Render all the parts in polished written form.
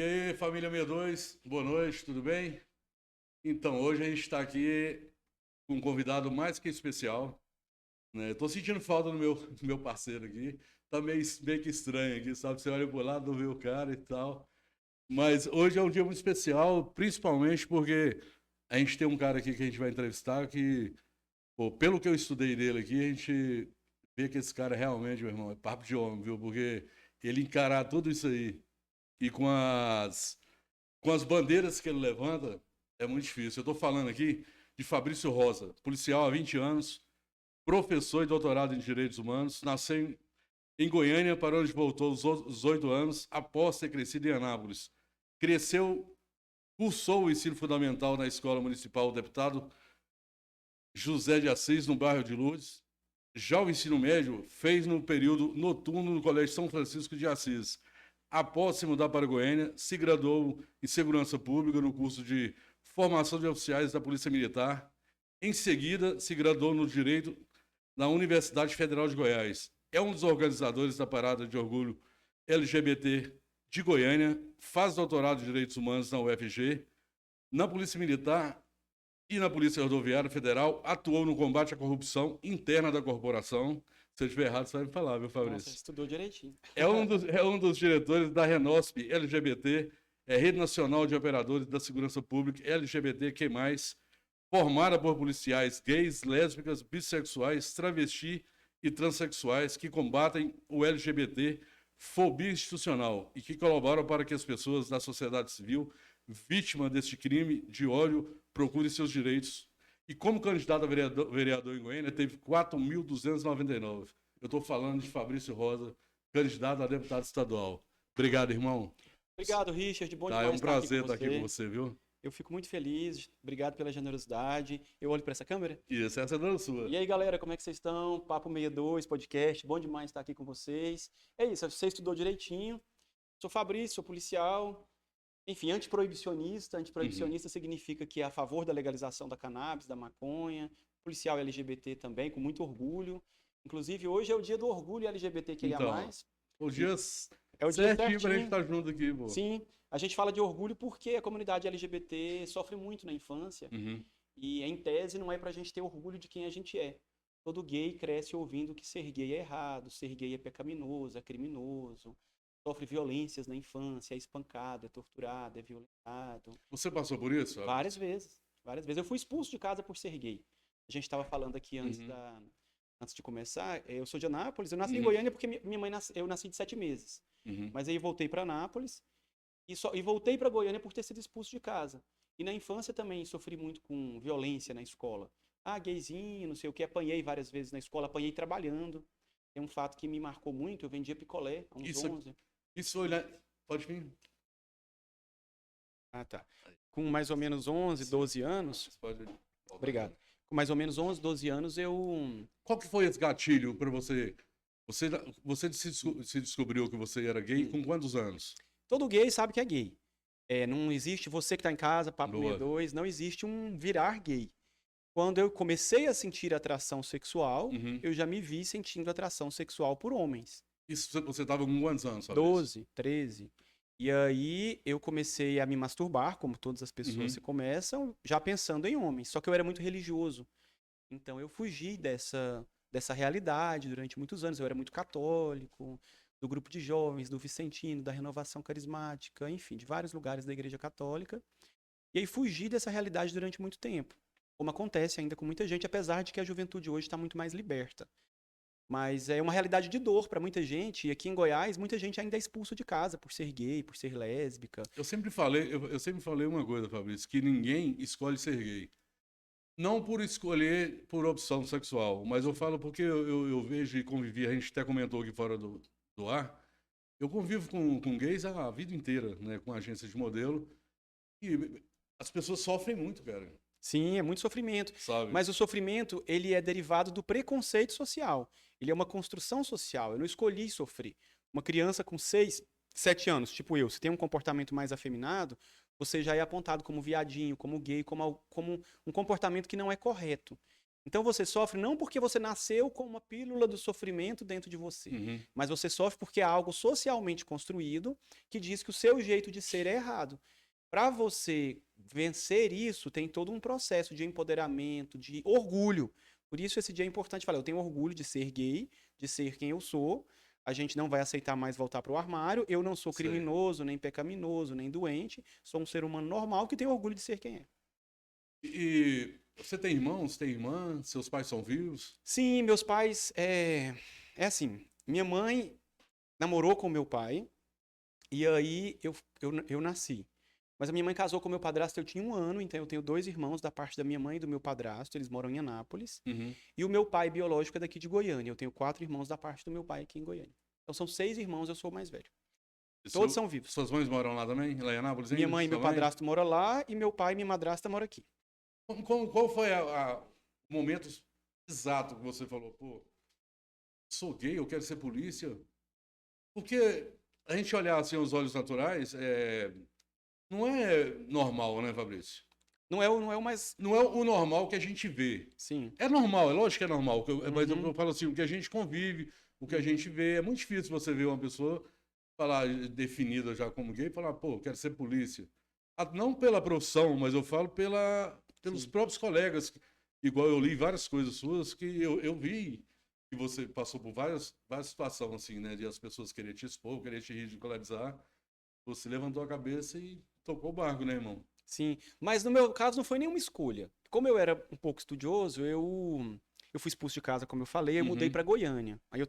E aí, família 62, boa noite, tudo bem? Então, hoje a gente está aqui com um convidado mais que especial, né? Tô sentindo falta do meu parceiro aqui, tá meio que estranho aqui, sabe? Você olha pro lado, não vê o cara e tal. Mas hoje é um dia muito especial, principalmente porque a gente tem um cara aqui que a gente vai entrevistar que, pô, pelo que eu estudei dele aqui, a gente vê que esse cara realmente, meu irmão, é papo de homem, viu? Porque ele encarar tudo isso aí e com as bandeiras que ele levanta, é muito difícil. Eu estou falando aqui de Fabrício Rosa, policial há 20 anos, professor e doutorado em Direitos Humanos, nasceu em Goiânia, para onde voltou aos 18 anos, após ter crescido em Anápolis. Cresceu, cursou o ensino fundamental na Escola Municipal Deputado José de Assis, no bairro de Lourdes. Já o ensino médio fez no período noturno no Colégio São Francisco de Assis. Após se mudar para Goiânia, se graduou em Segurança Pública no curso de Formação de Oficiais da Polícia Militar. Em seguida, se graduou no Direito na Universidade Federal de Goiás. É um dos organizadores da Parada de Orgulho LGBT de Goiânia, faz doutorado em Direitos Humanos na UFG. Na Polícia Militar e na Polícia Rodoviária Federal, atuou no combate à corrupção interna da corporação. Se eu estiver errado, você vai me falar, viu, Nossa, Fabrício? estudou direitinho. É um dos diretores da Renosp LGBT, Rede Nacional de Operadores da Segurança Pública LGBTQ+, formada por policiais gays, lésbicas, bissexuais, travesti e transexuais que combatem o LGBT, fobia institucional e que colaboram para que as pessoas da sociedade civil, vítimas deste crime de ódio, procurem seus direitos. E como candidato a vereador em Goiânia, teve 4.299. Eu estou falando de Fabrício Rosa, candidato a deputado estadual. Obrigado, irmão. Obrigado, Richard. Bom Tá, é um demais estar aqui com prazer estar aqui com você. você, viu? Eu fico muito feliz. Obrigado pela generosidade. Eu olho para essa câmera. E essa é a sua. E aí, galera, como é que vocês estão? Papo 62, podcast. Bom demais estar aqui com vocês. É isso, você estudou direitinho. Sou Fabrício, sou policial. Enfim, antiproibicionista. Antiproibicionista significa que é a favor da legalização da cannabis, da maconha. Policial LGBT também, com muito orgulho. Inclusive, hoje é o dia do orgulho Então, LGBTQIA+. os dias É o dia certinho pra gente certinho. estar junto aqui, pô. Sim, a gente fala de orgulho porque a comunidade LGBT sofre muito na infância Uhum. e, em tese, não é pra gente ter orgulho de quem a gente é. Todo gay cresce ouvindo que ser gay é errado, ser gay é pecaminoso, é criminoso, sofre violências na infância, é espancado, é torturado, é violentado. Você passou por isso? Sabe? Várias vezes, várias vezes. Eu fui expulso de casa por ser gay. A gente estava falando aqui Uhum. antes de começar, eu sou de Anápolis, eu nasci em Uhum. Goiânia porque minha mãe eu nasci de 7 meses. Uhum. Mas aí eu voltei para Anápolis e voltei para Goiânia por ter sido expulso de casa. E na infância também sofri muito com violência na escola. Ah, gayzinho, não sei o que, apanhei várias vezes na escola, apanhei trabalhando. Tem um fato que me marcou muito, eu vendia picolé há uns Isso, 11. isso olhar. Pode vir? Ah, tá. Com mais ou menos 11, 12 anos. Você pode. Obrigado. Com mais ou menos 11, 12 anos eu Qual que foi esse gatilho para você? Você se descobriu que você era gay com quantos anos? todo gay sabe que é gay. É, não existe você que está em casa, papo Boa. 62, não existe um virar gay. Quando eu comecei a sentir atração sexual, Uhum. eu já me vi sentindo atração sexual por homens. Isso você estava com quantos anos, Fabrício? 12, 13. E aí eu comecei a me masturbar, como todas as pessoas Uhum. se começam, já pensando em homens. Só que eu era muito religioso. Então eu fugi dessa realidade durante muitos anos. Eu era muito católico, do grupo de jovens, do Vicentino, da Renovação Carismática, enfim, de vários lugares da Igreja Católica. E aí fugi dessa realidade durante muito tempo. Como acontece ainda com muita gente, apesar de que a juventude hoje está muito mais liberta. Mas é uma realidade de dor para muita gente. E aqui em Goiás, muita gente ainda é expulso de casa por ser gay, por ser lésbica. Eu sempre falei uma coisa, Fabrício, que ninguém escolhe ser gay. Não por escolher por opção sexual, mas eu falo porque eu vejo e convivi, a gente até comentou aqui fora do ar, eu convivo com gays a vida inteira, né, com agência de modelo, e as pessoas sofrem muito, cara, Sim, é muito sofrimento. sabe? Mas o sofrimento, ele é derivado do preconceito social. Ele é uma construção social. Eu não escolhi sofrer. Uma criança com 6, 7 anos, tipo eu, se tem um comportamento mais afeminado, você já é apontado como viadinho, como gay, como um comportamento que não é correto. Então você sofre não porque você nasceu com uma pílula do sofrimento dentro de você, Uhum. mas você sofre porque é algo socialmente construído que diz que o seu jeito de ser é errado. Para você vencer isso, tem todo um processo de empoderamento, de orgulho. Por isso esse dia é importante falar, eu tenho orgulho de ser gay, de ser quem eu sou. A gente não vai aceitar mais voltar para o armário. Eu não sou Sei. criminoso, nem pecaminoso, nem doente. Sou um ser humano normal que tem orgulho de ser quem é. E você tem irmãos, tem irmã? Seus pais são vivos? Sim, meus pais. É assim. Minha mãe namorou com meu pai. E aí eu nasci. Mas a minha mãe casou com meu padrasto, eu tinha 1 ano, então eu tenho 2 irmãos da parte da minha mãe e do meu padrasto, eles moram em Anápolis. Uhum. E o meu pai biológico é daqui de Goiânia, eu tenho 4 irmãos da parte do meu pai aqui em Goiânia. Então são 6 irmãos, eu sou o mais velho. E Todos são vivos. Suas mães moram lá também? Lá em Anápolis Minha ainda? mãe e Sua meu padrasto moram lá, e meu pai e minha madrasta moram aqui. Qual foi o momento exato que você falou, pô, sou gay, eu quero ser polícia? Porque a gente olhar assim os olhos naturais, não é normal, né, Fabrício? Não é o mais. Não é o normal que a gente vê. Sim. É normal, é lógico que é normal, mas Uhum. eu falo assim, o que a gente convive, o que a gente vê, é muito difícil você ver uma pessoa falar definida já como gay e falar, pô, eu quero ser polícia. Não pela profissão, mas eu falo pelos Sim. próprios colegas. Igual eu li várias coisas suas que eu vi que você passou por várias situações assim, né? De as pessoas quererem te expor, quererem te ridicularizar. Você levantou a cabeça e tocou o barco, né, irmão? Sim, mas no meu caso não foi nenhuma escolha. Como eu era um pouco estudioso, eu fui expulso de casa, como eu falei, eu mudei Uhum. para Goiânia. Aí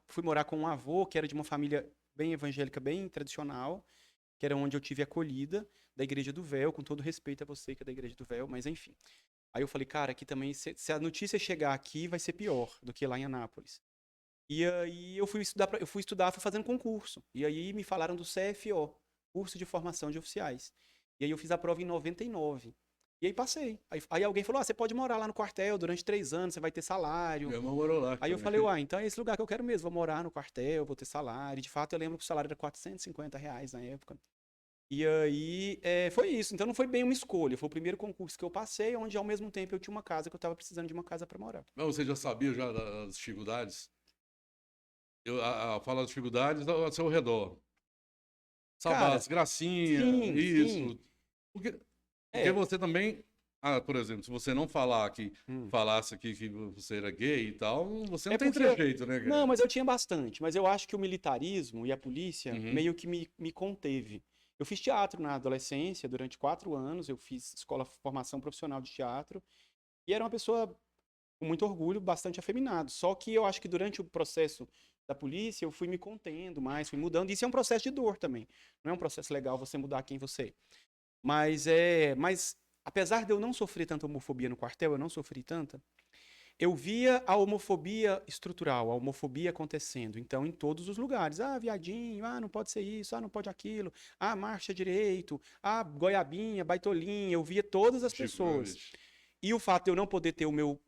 fui morar com um avô que era de uma família bem evangélica, bem tradicional, que era onde eu tive acolhida, da Igreja do Véu, com todo respeito a você que é da Igreja do Véu, mas enfim. Aí eu falei, cara, aqui também, se a notícia chegar aqui, vai ser pior do que lá em Anápolis. E aí fui fazendo concurso. E aí me falaram do CFO, Curso de Formação de Oficiais. E aí eu fiz a prova em 99. E aí passei. Aí alguém falou: você pode morar lá no quartel durante 3 anos, você vai ter salário. Meu irmão morou lá Aí eu também. falei: então é esse lugar que eu quero mesmo, vou morar no quartel, vou ter salário. E de fato eu lembro que o salário era R$ 450 na época. E aí foi isso. Então não foi bem uma escolha, foi o primeiro concurso que eu passei, onde ao mesmo tempo eu tinha uma casa que eu estava precisando de uma casa para morar. Mas você já sabia já das dificuldades? Fala das dificuldades ao seu redor. Cara, Sabás, gracinha, sim, sim. isso. Porque É. você também, por exemplo, se você não Hum. falasse aqui que você era gay e tal, você não É tem porque. trejeito, né, Não, cara? mas eu tinha bastante. Mas eu acho que o militarismo e a polícia Uhum. meio que me conteve. Eu fiz teatro na adolescência, durante 4 anos. Eu fiz formação profissional de teatro. E era uma pessoa com muito orgulho, bastante afeminado. Só que eu acho que durante o processo da polícia, eu fui me contendo mais, fui mudando. Isso é um processo de dor também. Não é um processo legal você mudar quem você é. Mas apesar de eu não sofrer tanta homofobia no quartel, eu não sofri tanta. Eu via a homofobia estrutural, a homofobia acontecendo. Então, em todos os lugares. Ah, viadinho, não pode ser isso, não pode aquilo. Ah, marcha direito. Ah, goiabinha, baitolinha. Eu via todas as Chico pessoas. Buarque. E o fato de eu não poder ter o meu.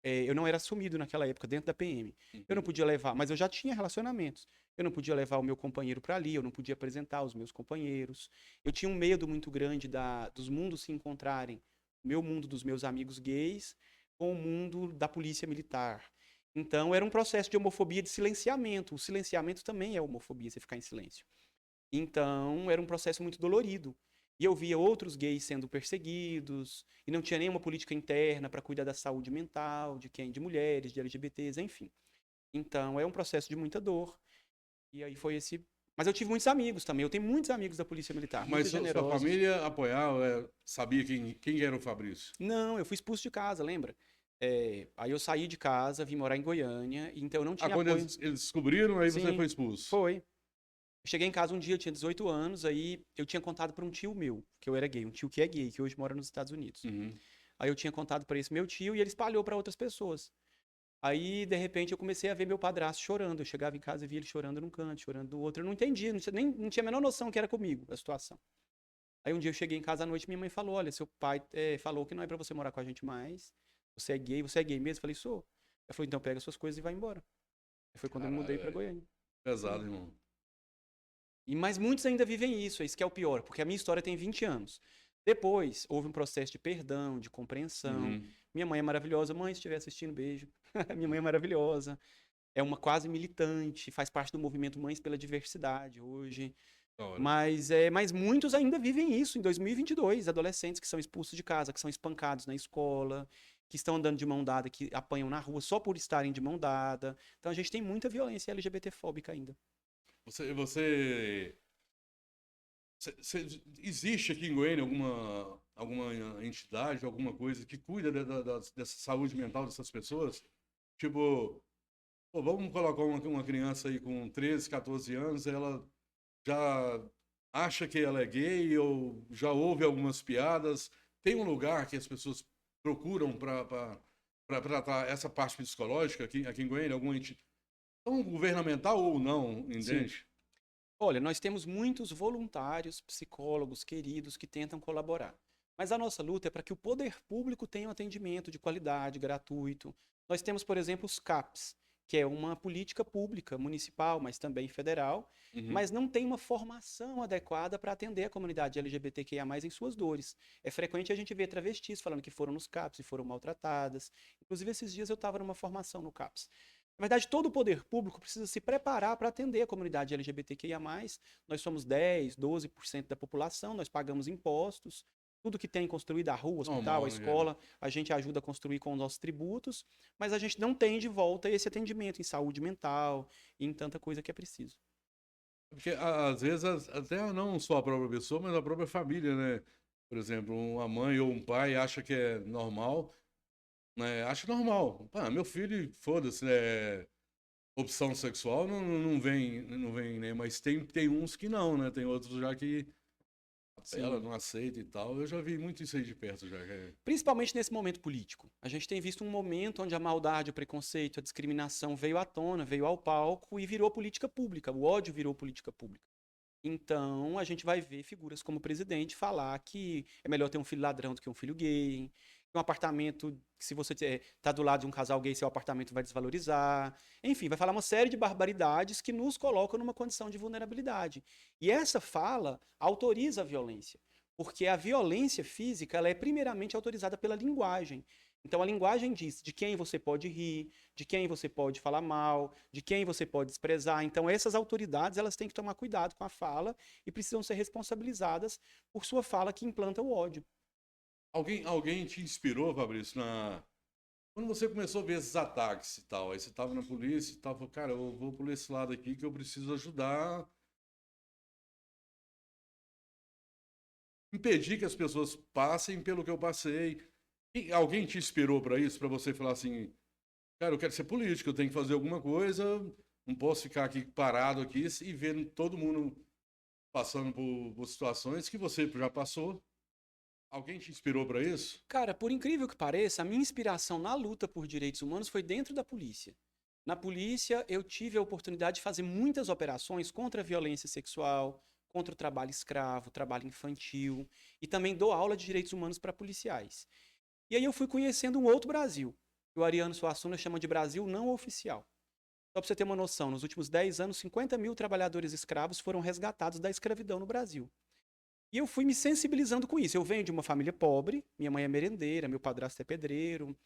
Eu não era assumido naquela época dentro da PM. Eu não Uhum. podia levar, mas eu já tinha relacionamentos. Eu não podia levar o meu companheiro para ali, eu não podia apresentar os meus companheiros. Eu tinha um medo muito grande dos mundos se encontrarem. O meu mundo dos meus amigos gays com o mundo da polícia militar. Então, era um processo de homofobia de silenciamento. O silenciamento também é homofobia, você ficar em silêncio. Então, era um processo muito dolorido. E eu via outros gays sendo perseguidos, e não tinha nenhuma política interna para cuidar da saúde mental, de mulheres, de LGBTs, enfim. Então, é um processo de muita dor. E aí foi esse. Mas eu tive muitos amigos também. Eu tenho muitos amigos da Polícia Militar, muito Mas sua generosos. família apoiava, sabia quem era o Fabrício? Não, eu fui expulso de casa, lembra? Aí eu saí de casa, vim morar em Goiânia, então eu não tinha Quando apoio. eles descobriram, aí você Sim, foi expulso. foi. Eu cheguei em casa um dia, eu tinha 18 anos, aí eu tinha contado para um tio meu, que eu era gay, um tio que é gay, que hoje mora nos Estados Unidos. Uhum. Aí eu tinha contado para esse meu tio e ele espalhou para outras pessoas. Aí, de repente, eu comecei a ver meu padrasto chorando. Eu chegava em casa e via ele chorando num canto, chorando no outro. Eu não entendia, não tinha a menor noção que era comigo a situação. Aí um dia eu cheguei em casa à noite e minha mãe falou: olha, seu pai falou que não é para você morar com a gente mais. Você é gay mesmo? Eu falei: sou. Ela falou: então pega suas coisas e vai embora. Aí foi quando eu me mudei Caralho, para velho. Goiânia. Pesado, Foi. irmão. Mas muitos ainda vivem isso, é isso que é o pior, porque a minha história tem 20 anos. Depois, houve um processo de perdão, de compreensão. Uhum. Minha mãe é maravilhosa. Mãe, se estiver assistindo, beijo. Minha mãe é maravilhosa. É uma quase militante, faz parte do movimento Mães pela Diversidade hoje. Da hora. Mas muitos ainda vivem isso em 2022. Adolescentes que são expulsos de casa, que são espancados na escola, que estão andando de mão dada, que apanham na rua só por estarem de mão dada. Então a gente tem muita violência LGBTfóbica ainda. Existe aqui em Goiânia alguma entidade, alguma coisa que cuida dessa saúde mental dessas pessoas? Tipo, pô, vamos colocar uma criança aí com 13, 14 anos, ela já acha que ela é gay ou já ouve algumas piadas. Tem um lugar que as pessoas procuram para tratar essa parte psicológica aqui em Goiânia, alguma entidade, então, governamental ou não, Sim. entende? Olha, nós temos muitos voluntários, psicólogos queridos que tentam colaborar. Mas a nossa luta é para que o poder público tenha um atendimento de qualidade, gratuito. Nós temos, por exemplo, os CAPs, que é uma política pública municipal, mas também federal, Uhum. mas não tem uma formação adequada para atender a comunidade LGBTQIA+, em suas dores. É frequente a gente ver travestis falando que foram nos CAPs e foram maltratadas. Inclusive, esses dias eu estava numa formação no CAPs. Na verdade, todo o poder público precisa se preparar para atender a comunidade LGBTQIA+. Nós somos 10, 12% da população, nós pagamos impostos, tudo que tem construído, a rua, o hospital, a Normal, né? escola, a gente ajuda a construir com os nossos tributos, mas a gente não tem de volta esse atendimento em saúde mental e em tanta coisa que é preciso. Porque às vezes até não só a própria pessoa, mas a própria família, né? Por exemplo, uma mãe ou um pai acha que é normal, né? Acha normal. Pá, meu filho, foda-se, né? Opção sexual não vem, né? Mas tem uns que não, né? Tem outros já que ela Sim. não aceita e tal. Eu já vi muito isso aí de perto já. Principalmente nesse momento político. A gente tem visto um momento onde a maldade, o preconceito, a discriminação veio à tona, veio ao palco e virou política pública. O ódio virou política pública. Então, a gente vai ver figuras como o presidente falar que é melhor ter um filho ladrão do que um filho gay, que um apartamento, que se você tá do lado de um casal gay, seu apartamento vai desvalorizar. Enfim, vai falar uma série de barbaridades que nos colocam numa condição de vulnerabilidade. E essa fala autoriza a violência, porque a violência física, ela é primeiramente autorizada pela linguagem. Então, a linguagem diz de quem você pode rir, de quem você pode falar mal, de quem você pode desprezar. Então, essas autoridades, elas têm que tomar cuidado com a fala e precisam ser responsabilizadas por sua fala que implanta o ódio. Alguém te inspirou, Fabrício, quando você começou a ver esses ataques e tal, aí você tava na polícia e tal, falou, cara, eu vou por esse lado aqui que eu preciso ajudar, impedir que as pessoas passem pelo que eu passei. E alguém te inspirou para isso, para você falar assim, cara, eu quero ser político, eu tenho que fazer alguma coisa, não posso ficar aqui parado aqui e vendo todo mundo passando por situações que você já passou. Alguém te inspirou para isso? Cara, por incrível que pareça, a minha inspiração na luta por direitos humanos foi dentro da polícia. Na polícia, eu tive a oportunidade de fazer muitas operações contra a violência sexual, contra o trabalho escravo, trabalho infantil, e também dou aula de direitos humanos para policiais. E aí eu fui conhecendo um outro Brasil, que o Ariano Suassuna chama de Brasil não oficial. Só para você ter uma noção, nos últimos 10 anos, 50 mil trabalhadores escravos foram resgatados da escravidão no Brasil. E eu fui me sensibilizando com isso. Eu venho de uma família pobre, minha mãe é merendeira, meu padrasto é pedreiro.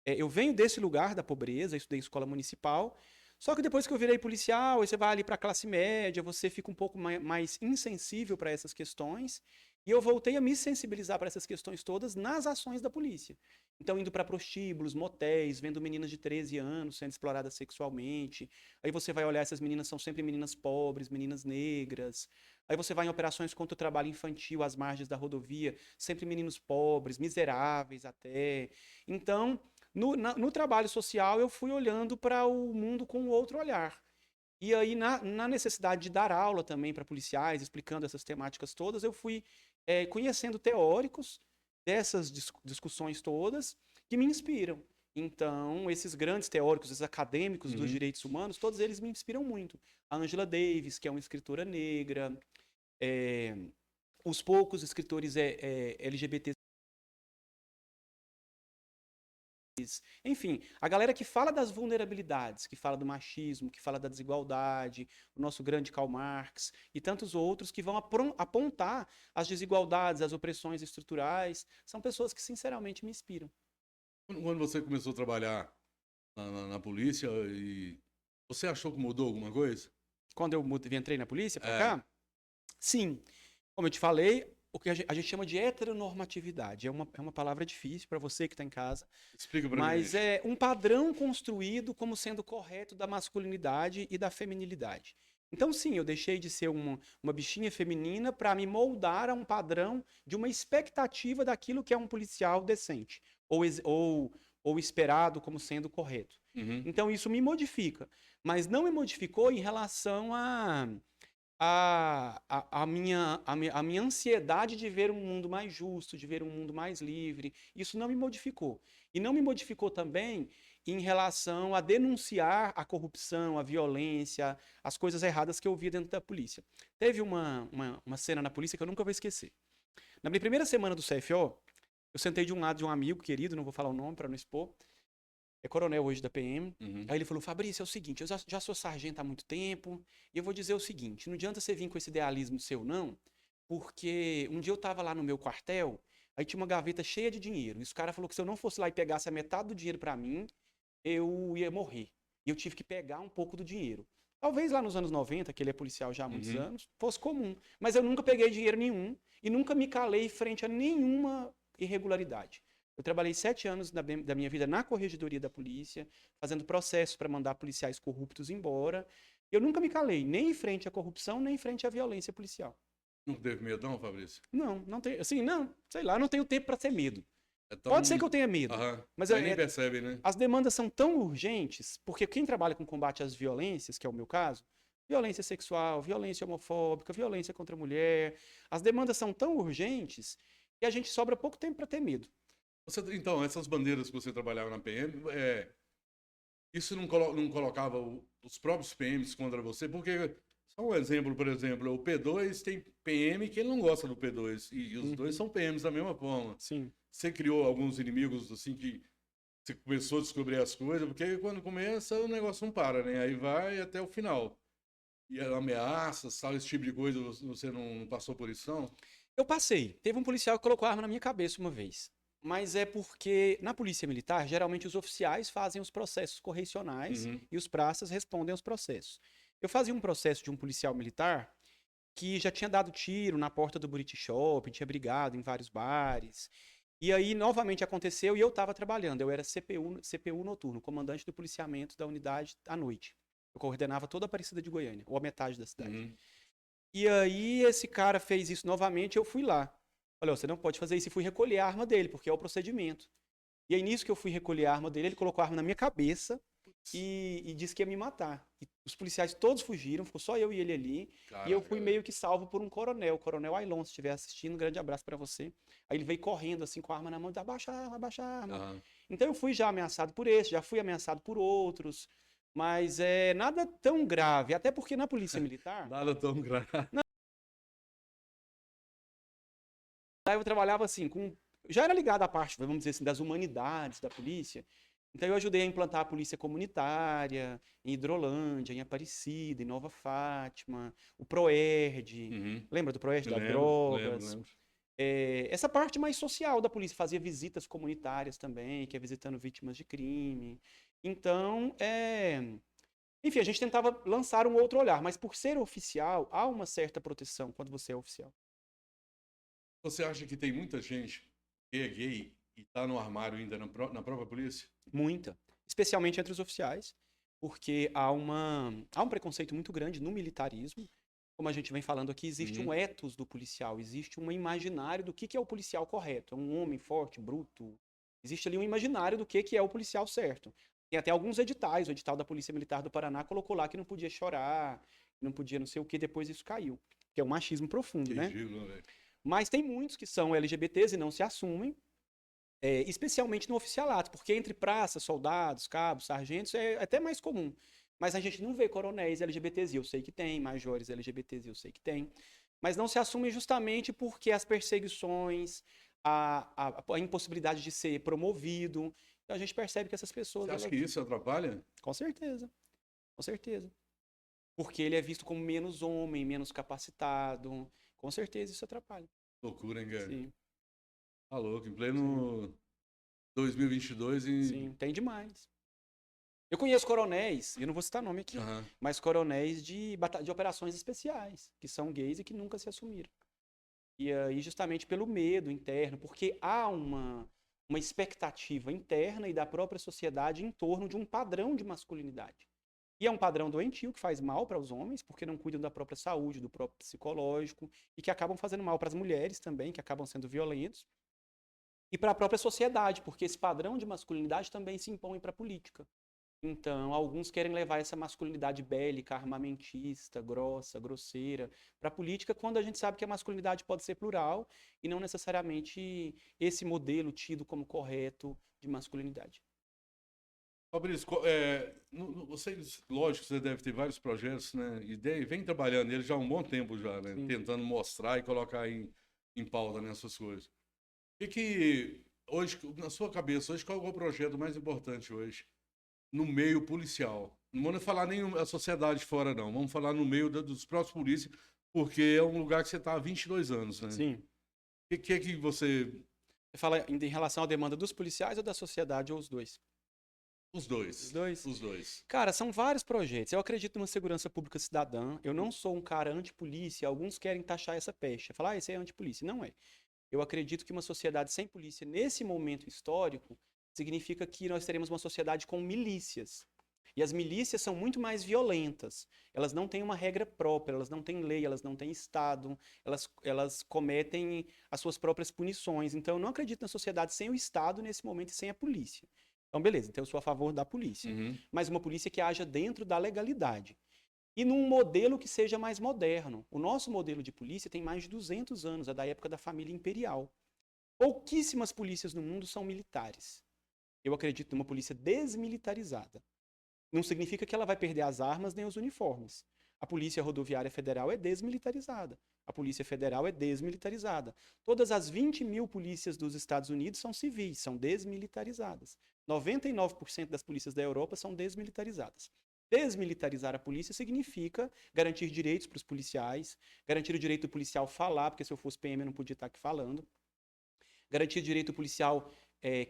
Eu venho desse lugar da pobreza, estudei em escola municipal. Só que depois que eu virei policial, aí você vai ali para a classe média, você fica um pouco mais insensível para essas questões. E eu voltei a me sensibilizar para essas questões todas nas ações da polícia. Então, indo para prostíbulos, motéis, vendo meninas de 13 anos sendo exploradas sexualmente. Aí você vai olhar, essas meninas são sempre meninas pobres, meninas negras. Aí você vai em operações contra o trabalho infantil às margens da rodovia, sempre meninos pobres, miseráveis até. Então, no trabalho social, eu fui olhando para o mundo com outro olhar. E aí, na necessidade de dar aula também para policiais, explicando essas temáticas todas, eu fui conhecendo teóricos dessas discussões todas que me inspiram. Então, esses grandes teóricos, esses acadêmicos dos Uhum. direitos humanos, todos eles me inspiram muito. A Angela Davis, que é uma escritora negra, é, os poucos escritores LGBT. Enfim, a galera que fala das vulnerabilidades, que fala do machismo, que fala da desigualdade, o nosso grande Karl Marx e tantos outros que vão apontar as desigualdades, as opressões estruturais, são pessoas que sinceramente me inspiram. Quando você começou a trabalhar na polícia, e você achou que mudou alguma coisa? Quando eu entrei na polícia pra É, cá, sim. Como eu te falei, o que a gente chama de heteronormatividade. É uma palavra difícil para você que está em casa, explica pra mas gente. é um padrão construído como sendo correto da masculinidade e da feminilidade. Então, sim, eu deixei de ser uma bichinha feminina para me moldar a um padrão de uma expectativa daquilo que é um policial decente, ou esperado como sendo correto. Uhum. Então, isso me modifica, mas não me modificou em relação a minha ansiedade de ver um mundo mais justo, de ver um mundo mais livre, isso não me modificou. E não me modificou também em relação a denunciar a corrupção, a violência, as coisas erradas que eu via dentro da polícia. Teve uma cena na polícia que eu nunca vou esquecer. Na minha primeira semana do CFO, eu sentei de um lado de um amigo querido, não vou falar o nome para não expor, é coronel hoje da PM. Uhum. Aí ele falou: Fabrício, é o seguinte, eu já sou sargento há muito tempo, e eu vou dizer o seguinte: não adianta você vir com esse idealismo seu, não, porque um dia eu tava lá no meu quartel, aí tinha uma gaveta cheia de dinheiro, e os caras falaram que se eu não fosse lá e pegasse a metade do dinheiro pra mim, eu ia morrer. E eu tive que pegar um pouco do dinheiro. Talvez lá nos anos 90, que ele é policial já há muitos Uhum. anos, fosse comum. Mas eu nunca peguei dinheiro nenhum e nunca me calei frente a nenhuma irregularidade. Eu trabalhei 7 anos da minha vida na corregedoria da polícia, fazendo processos para mandar policiais corruptos embora. Eu nunca me calei, nem em frente à corrupção, nem em frente à violência policial. Não teve medo, não, Fabrício? Não, não tem, assim, não, sei lá, não tenho tempo para ter medo. É Pode ser tão. que eu tenha medo, Aham. mas Aí nem percebe, né? as demandas são tão urgentes, porque quem trabalha com combate às violências, que é o meu caso, violência sexual, violência homofóbica, violência contra a mulher, as demandas são tão urgentes que a gente sobra pouco tempo para ter medo. Então, essas bandeiras que você trabalhava na PM, isso não colocava os próprios PMs contra você? Porque, só um exemplo, por exemplo, o P2 tem PM que ele não gosta do P2, e os dois Uhum, são PMs da mesma forma. sim. Você criou alguns inimigos, assim, que você começou a descobrir as coisas, porque quando começa o negócio não para, né? Aí vai até o final. E ameaças, sabe, esse tipo de coisa, você não passou por isso, não? Eu passei. Teve um policial que colocou a arma na minha cabeça uma vez. Mas é porque na polícia militar, geralmente os oficiais fazem os processos correcionais Uhum. e os praças respondem aos processos. Eu fazia um processo de um policial militar que já tinha dado tiro na porta do Buriti Shopping, tinha brigado em vários bares. E aí novamente aconteceu e eu estava trabalhando. Eu era CPU noturno, comandante do policiamento da unidade à noite. Eu coordenava toda a Aparecida de Goiânia, ou a metade da cidade. Uhum. E aí esse cara fez isso novamente, eu fui lá. Falei, ó, você não pode fazer isso, e fui recolher a arma dele, porque é o procedimento. E aí nisso que eu fui recolher a arma dele, ele colocou a arma na minha cabeça e disse que ia me matar. E os policiais todos fugiram, ficou só eu e ele ali. E eu Caraca, fui velho. meio que salvo por um coronel, o coronel Ailon, se estiver assistindo, um grande abraço pra você. Aí ele veio correndo assim com a arma na mão, abaixa a arma, abaixa a arma. Aham. Então eu fui já ameaçado por esse, já fui ameaçado por outros, mas é nada tão grave, até porque na polícia militar, Nada tão grave. aí eu trabalhava assim, já era ligado à parte, vamos dizer assim, das humanidades da polícia. Então eu ajudei a implantar a polícia comunitária em Hidrolândia, em Aparecida, em Nova Fátima, o Proerd. Uhum. Lembra do Proerd Eu das lembro, lembro, drogas? lembro. Essa parte mais social da polícia, fazia visitas comunitárias também, que é visitando vítimas de crime. Então, enfim, a gente tentava lançar um outro olhar, mas por ser oficial, há uma certa proteção quando você é oficial. Você acha que tem muita gente que é gay e tá no armário ainda na própria polícia? Muita. Especialmente entre os oficiais, porque há um preconceito muito grande no militarismo. Como a gente vem falando aqui, existe um Uhum. ethos do policial, existe um imaginário do que é o policial correto. É um homem forte, bruto. Existe ali um imaginário do que é o policial certo. Tem até alguns editais, o edital da Polícia Militar do Paraná colocou lá que não podia chorar, que não podia não sei o que, depois isso caiu. Que é um machismo profundo, Que né? ridículo, velho. Mas tem muitos que são LGBTs e não se assumem, especialmente no oficialato, porque entre praças, soldados, cabos, sargentos é até mais comum. Mas a gente não vê coronéis LGBTs, eu sei que tem, majores LGBTs, eu sei que tem. Mas não se assumem justamente porque as perseguições, a impossibilidade de ser promovido. Então a gente percebe que essas pessoas, Você acha que elas, isso atrapalha? com certeza, com certeza. Porque ele é visto como menos homem, menos capacitado. Com certeza isso atrapalha. Loucura, hein, cara? Sim, Tá louco, sim. 2022 e... Sim, tem demais. Eu conheço coronéis, eu não vou citar nome aqui, Aham. mas coronéis de operações especiais, que são gays e que nunca se assumiram. E aí, justamente pelo medo interno, porque há uma expectativa interna e da própria sociedade em torno de um padrão de masculinidade. E é um padrão doentio que faz mal para os homens, porque não cuidam da própria saúde, do próprio psicológico, e que acabam fazendo mal para as mulheres também, que acabam sendo violentos, e para a própria sociedade, porque esse padrão de masculinidade também se impõe para a política. Então, alguns querem levar essa masculinidade bélica, armamentista, grossa, grosseira, para a política, quando a gente sabe que a masculinidade pode ser plural e não necessariamente esse modelo tido como correto de masculinidade. Fabrício, vocês, lógico, você deve ter vários projetos, né? Vem trabalhando neles já há um bom tempo já, né? Sim. Tentando mostrar e colocar em pauta nessas coisas. Que hoje, na sua cabeça, hoje, qual é o projeto mais importante hoje? No meio policial. Não vamos falar nem a sociedade fora, não. Vamos falar no meio dos próprios polícias, porque é um lugar que você está há 22 anos, né? Sim. O que você... Você fala em relação à demanda dos policiais ou da sociedade, ou os dois? Os dois. Os dois? Os dois. Cara, são vários projetos. Eu acredito numa segurança pública cidadã. Eu não sou um cara anti-polícia. Alguns querem taxar essa pecha. Falar, esse é anti-polícia. Não é. Eu acredito que uma sociedade sem polícia, nesse momento histórico, significa que nós teremos uma sociedade com milícias. E as milícias são muito mais violentas. Elas não têm uma regra própria, elas não têm lei, elas não têm Estado, elas cometem as suas próprias punições. Então, eu não acredito na sociedade sem o Estado nesse momento e sem a polícia. Então, beleza, então eu sou a favor da polícia. Uhum. Mas uma polícia que haja dentro da legalidade. E num modelo que seja mais moderno. O nosso modelo de polícia tem mais de 200 anos, é da época da família imperial. Pouquíssimas polícias no mundo são militares. Eu acredito numa polícia desmilitarizada. Não significa que ela vai perder as armas nem os uniformes. A Polícia Rodoviária Federal é desmilitarizada. A Polícia Federal é desmilitarizada. Todas as 20 mil polícias dos Estados Unidos são civis, são desmilitarizadas. 99% das polícias da Europa são desmilitarizadas. Desmilitarizar a polícia significa garantir direitos para os policiais, garantir o direito do policial falar, porque se eu fosse PM eu não podia estar aqui falando, garantir o direito do policial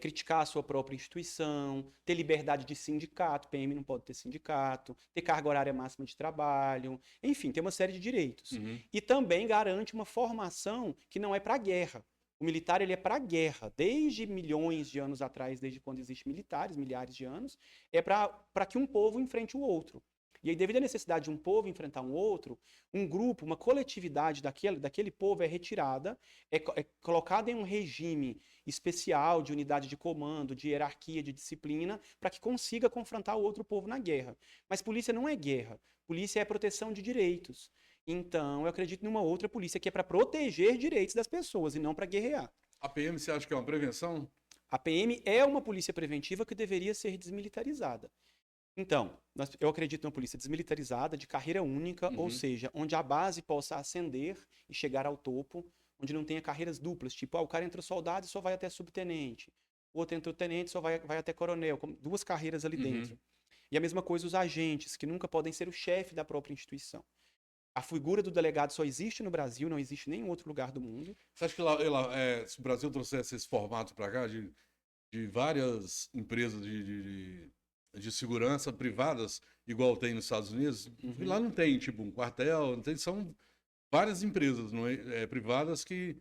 criticar a sua própria instituição, ter liberdade de sindicato, PM não pode ter sindicato, ter carga horária máxima de trabalho, enfim, tem uma série de direitos. Uhum. E também garante uma formação que não é para a guerra. O militar ele é para a guerra, desde milhões de anos atrás, desde quando existem militares, milhares de anos, é para que um povo enfrente o outro. E aí, devido à necessidade de um povo enfrentar um outro, um grupo, uma coletividade daquele povo é retirada, é colocada em um regime especial de unidade de comando, de hierarquia, de disciplina, para que consiga confrontar o outro povo na guerra. Mas polícia não é guerra. Polícia é proteção de direitos. Então, eu acredito numa outra polícia que é para proteger direitos das pessoas e não para guerrear. A PM, você acha que é uma prevenção? A PM é uma polícia preventiva que deveria ser desmilitarizada. Então, eu acredito numa polícia desmilitarizada, de carreira única, ou seja, onde a base possa ascender e chegar ao topo, onde não tenha carreiras duplas, tipo, o cara entrou soldado e só vai até subtenente, o outro entrou tenente e só vai até coronel, duas carreiras ali dentro. E a mesma coisa os agentes, que nunca podem ser o chefe da própria instituição. A figura do delegado só existe no Brasil, não existe em nenhum outro lugar do mundo. Você acha que se o Brasil trouxesse esse formato para cá, de várias empresas de segurança privadas, igual tem nos Estados Unidos, e lá não tem, tipo, um quartel, não tem, são várias empresas privadas que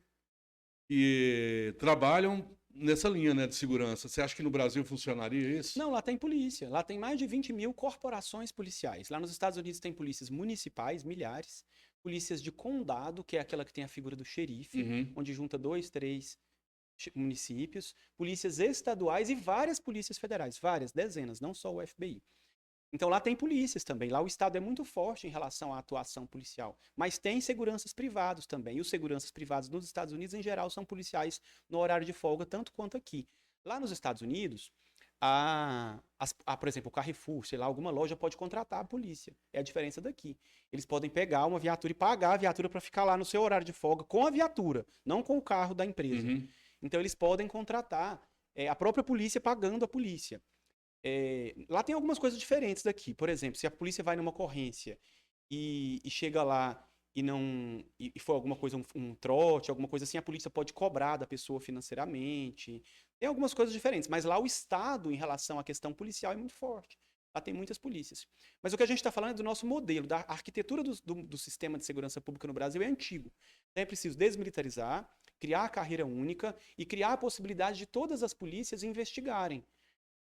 trabalham nessa linha, né, de segurança. Você acha que no Brasil funcionaria isso? Não, lá tem polícia. Lá tem mais de 20 mil corporações policiais. Lá nos Estados Unidos tem polícias municipais, milhares. Polícias de condado, que é aquela que tem a figura do xerife, onde junta 2, 3 municípios. Polícias estaduais e várias polícias federais. Várias, dezenas, não só o FBI. Então lá tem polícias também. Lá o Estado é muito forte em relação à atuação policial. Mas tem seguranças privados também. E os seguranças privados nos Estados Unidos, em geral, são policiais no horário de folga, tanto quanto aqui. Lá nos Estados Unidos, por exemplo, o Carrefour, sei lá, alguma loja pode contratar a polícia. É a diferença daqui. Eles podem pegar uma viatura e pagar a viatura para ficar lá no seu horário de folga com a viatura, não com o carro da empresa. Então eles podem contratar a própria polícia pagando a polícia. Lá tem algumas coisas diferentes daqui. Por exemplo, se a polícia vai numa ocorrência e chega lá e for alguma coisa, um trote, alguma coisa assim, a polícia pode cobrar da pessoa financeiramente. Tem algumas coisas diferentes, mas lá o Estado, em relação à questão policial, é muito forte. Lá tem muitas polícias. Mas o que a gente está falando é do nosso modelo, da arquitetura do sistema de segurança pública no Brasil é antigo. Então é preciso desmilitarizar, criar a carreira única e criar a possibilidade de todas as polícias investigarem.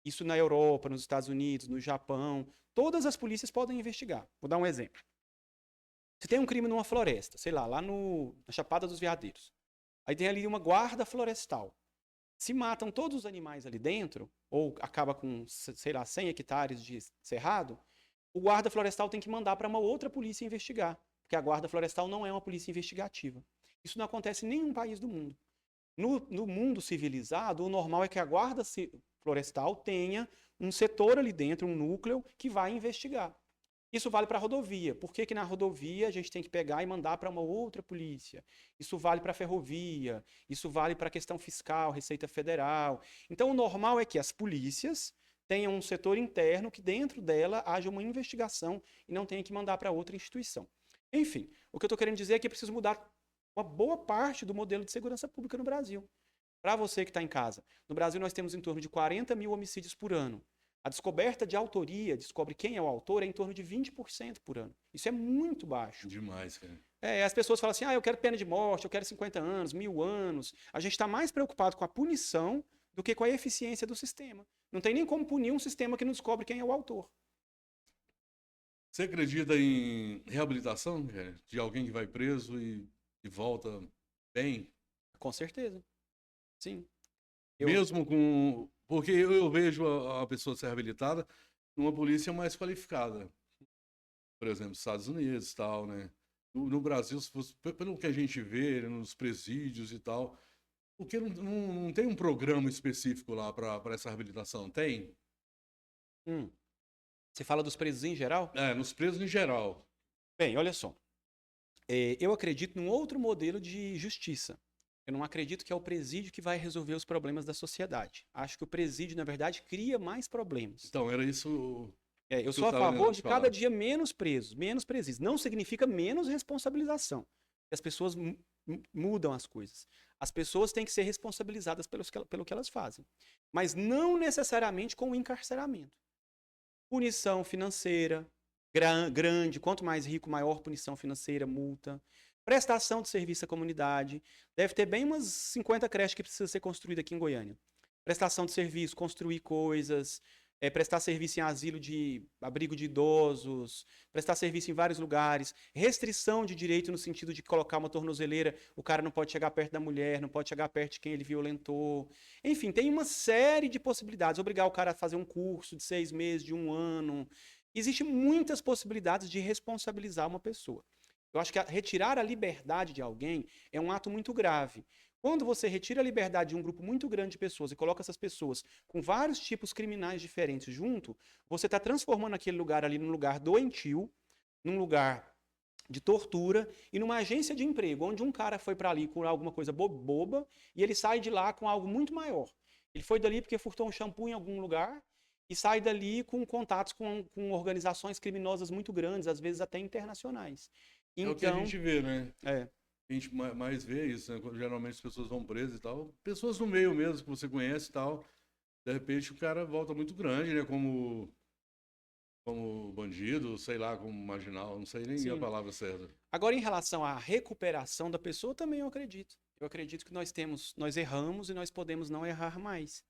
Isso na Europa, nos Estados Unidos, no Japão, todas as polícias podem investigar. Vou dar um exemplo. Você tem um crime numa floresta, sei lá, na Chapada dos Veadeiros. Aí tem ali uma guarda florestal. Se matam todos os animais ali dentro, ou acaba com, sei lá, 100 hectares de cerrado, o guarda florestal tem que mandar para uma outra polícia investigar, porque a guarda florestal não é uma polícia investigativa. Isso não acontece em nenhum país do mundo. No mundo civilizado, o normal é que a guarda florestal tenha um setor ali dentro, um núcleo, que vai investigar. Isso vale para a rodovia. Por que na rodovia a gente tem que pegar e mandar para uma outra polícia? Isso vale para a ferrovia, isso vale para a questão fiscal, Receita Federal. Então, o normal é que as polícias tenham um setor interno que dentro dela haja uma investigação e não tenha que mandar para outra instituição. Enfim, o que eu estou querendo dizer é que é preciso mudar uma boa parte do modelo de segurança pública no Brasil. Para você que está em casa, no Brasil nós temos em torno de 40 mil homicídios por ano. A descoberta de autoria, descobre quem é o autor, é em torno de 20% por ano. Isso é muito baixo. Demais, cara. As pessoas falam assim, eu quero pena de morte, eu quero 50 anos, 1000 anos. A gente está mais preocupado com a punição do que com a eficiência do sistema. Não tem nem como punir um sistema que não descobre quem é o autor. Você acredita em reabilitação, cara? De alguém que vai preso e volta bem? Com certeza. Sim. Mesmo com... Porque eu vejo a pessoa ser reabilitada numa polícia mais qualificada. Por exemplo, Estados Unidos e tal, né? No Brasil, se fosse, pelo que a gente vê nos presídios e tal, porque não tem um programa específico lá para essa reabilitação? Tem? Você fala dos presos em geral? Nos presos em geral. Bem, olha só. Eu acredito num outro modelo de justiça. Eu não acredito que é o presídio que vai resolver os problemas da sociedade. Acho que o presídio, na verdade, cria mais problemas. Então, era isso. Eu sou a favor de cada dia menos presos, menos presídios. Não significa menos responsabilização. As pessoas mudam as coisas. As pessoas têm que ser responsabilizadas pelo que elas fazem. Mas não necessariamente com o encarceramento. Punição financeira, grande, quanto mais rico, maior punição financeira, multa. Prestação de serviço à comunidade. Deve ter bem umas 50 creches que precisam ser construídas aqui em Goiânia. Prestação de serviço, construir coisas, prestar serviço em asilo de abrigo de idosos, prestar serviço em vários lugares, restrição de direito no sentido de colocar uma tornozeleira, o cara não pode chegar perto da mulher, não pode chegar perto de quem ele violentou. Enfim, tem uma série de possibilidades. Obrigar o cara a fazer um curso de 6 meses, de 1 ano. Existem muitas possibilidades de responsabilizar uma pessoa. Eu acho que retirar a liberdade de alguém é um ato muito grave. Quando você retira a liberdade de um grupo muito grande de pessoas e coloca essas pessoas com vários tipos criminais diferentes junto, você está transformando aquele lugar ali num lugar doentio, num lugar de tortura e numa agência de emprego, onde um cara foi para ali com alguma coisa boba e ele sai de lá com algo muito maior. Ele foi dali porque furtou um shampoo em algum lugar e sai dali com contatos com organizações criminosas muito grandes, às vezes até internacionais. Então, é o que a gente vê, né? A gente mais vê isso, né? Quando geralmente as pessoas vão presas e tal. Pessoas no meio mesmo, que você conhece e tal. De repente o cara volta muito grande, né? Como bandido, sei lá, como marginal. Não sei nem a palavra certa. Agora, em relação à recuperação da pessoa, também eu acredito. Eu acredito que nós erramos e nós podemos não errar mais.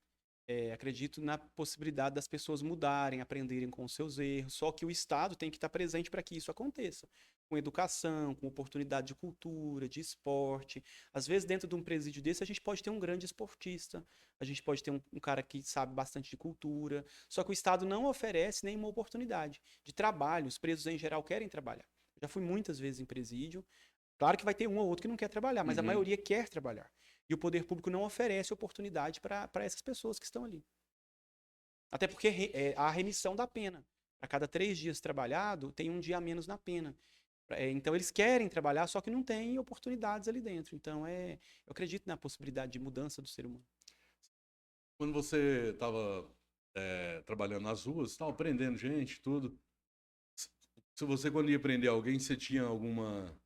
Acredito na possibilidade das pessoas mudarem, aprenderem com os seus erros, só que o Estado tem que estar presente para que isso aconteça. Com educação, com oportunidade de cultura, de esporte. Às vezes, dentro de um presídio desse, a gente pode ter um grande esportista, a gente pode ter um cara que sabe bastante de cultura, só que o Estado não oferece nenhuma oportunidade de trabalho. Os presos, em geral, querem trabalhar. Eu já fui muitas vezes em presídio. Claro que vai ter um ou outro que não quer trabalhar, mas a maioria quer trabalhar. E o poder público não oferece oportunidade para essas pessoas que estão ali. Até porque há a remissão da pena. A cada 3 dias trabalhado, tem 1 dia a menos na pena. Então, eles querem trabalhar, só que não tem oportunidades ali dentro. Então, eu acredito na possibilidade de mudança do ser humano. Quando você estava trabalhando nas ruas, estava prendendo gente, tudo. Se você, quando ia prender alguém, você tinha alguma...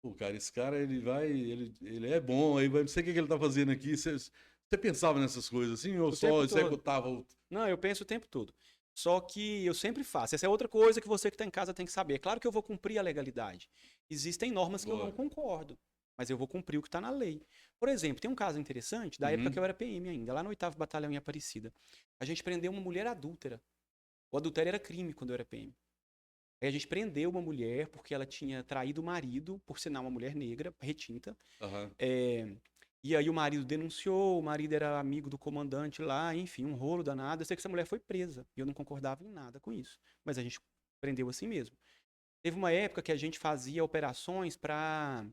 Pô, cara, esse cara, ele é bom, aí não sei o que ele tá fazendo aqui. Você Você pensava nessas coisas assim ou O só tempo todo. executava o... Não, eu penso o tempo todo. Só que eu sempre faço. Essa é outra coisa que você que está em casa tem que saber. É claro que eu vou cumprir a legalidade. Existem normas que eu não Boa. concordo, mas eu vou cumprir o que está na lei. Por exemplo, tem um caso interessante da época Uhum. que eu era PM ainda, lá no 8º Batalhão em Aparecida. A gente prendeu uma mulher adúltera. O adultério era crime quando eu era PM. Aí a gente prendeu uma mulher porque ela tinha traído o marido, por sinal uma mulher negra, retinta. Aham. E aí o marido denunciou, o marido era amigo do comandante lá, enfim, um rolo danado. Eu sei que essa mulher foi presa e eu não concordava em nada com isso. Mas a gente prendeu assim mesmo. Teve uma época que a gente fazia operações para